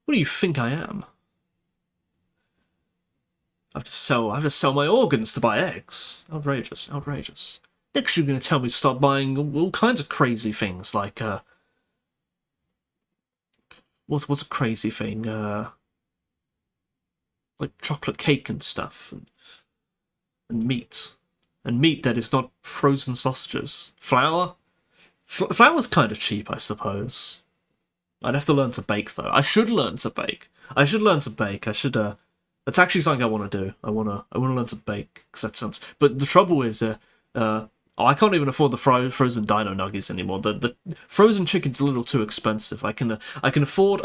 What do you think I am? I have to sell my organs to buy eggs. Outrageous. Next you're going to tell me to start buying all kinds of crazy things, like, what's a crazy thing? Like chocolate cake and stuff, and meat. And meat that is not frozen sausages. Flour? Flour's kind of cheap, I suppose. I'd have to learn to bake, though. I should learn to bake. That's actually something I want to do. I want to learn to bake, because that sounds. But the trouble is, I can't even afford the frozen dino nuggies anymore. The frozen chicken's a little too expensive. I can afford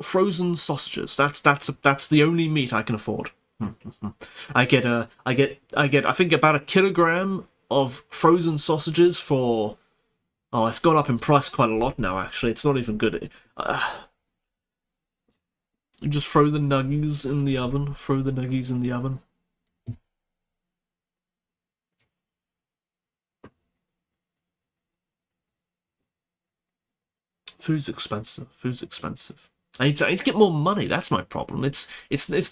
frozen sausages. That's the only meat I can afford. I get I think about 1 kilogram of frozen sausages for. Oh, it's gone up in price quite a lot now. Actually, it's not even good. Just throw the nuggies in the oven. Food's expensive. I need to get more money. That's my problem. It's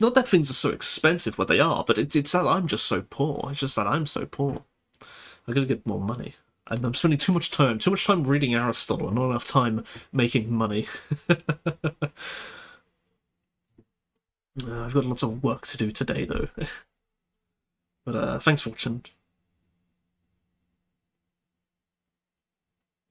not that things are so expensive, what they are, but it's that I'm just so poor. It's just that I'm so poor. I gotta get more money. I'm spending too much time reading Aristotle and not enough time making money. I've got lots of work to do today, though. But thanks for watching.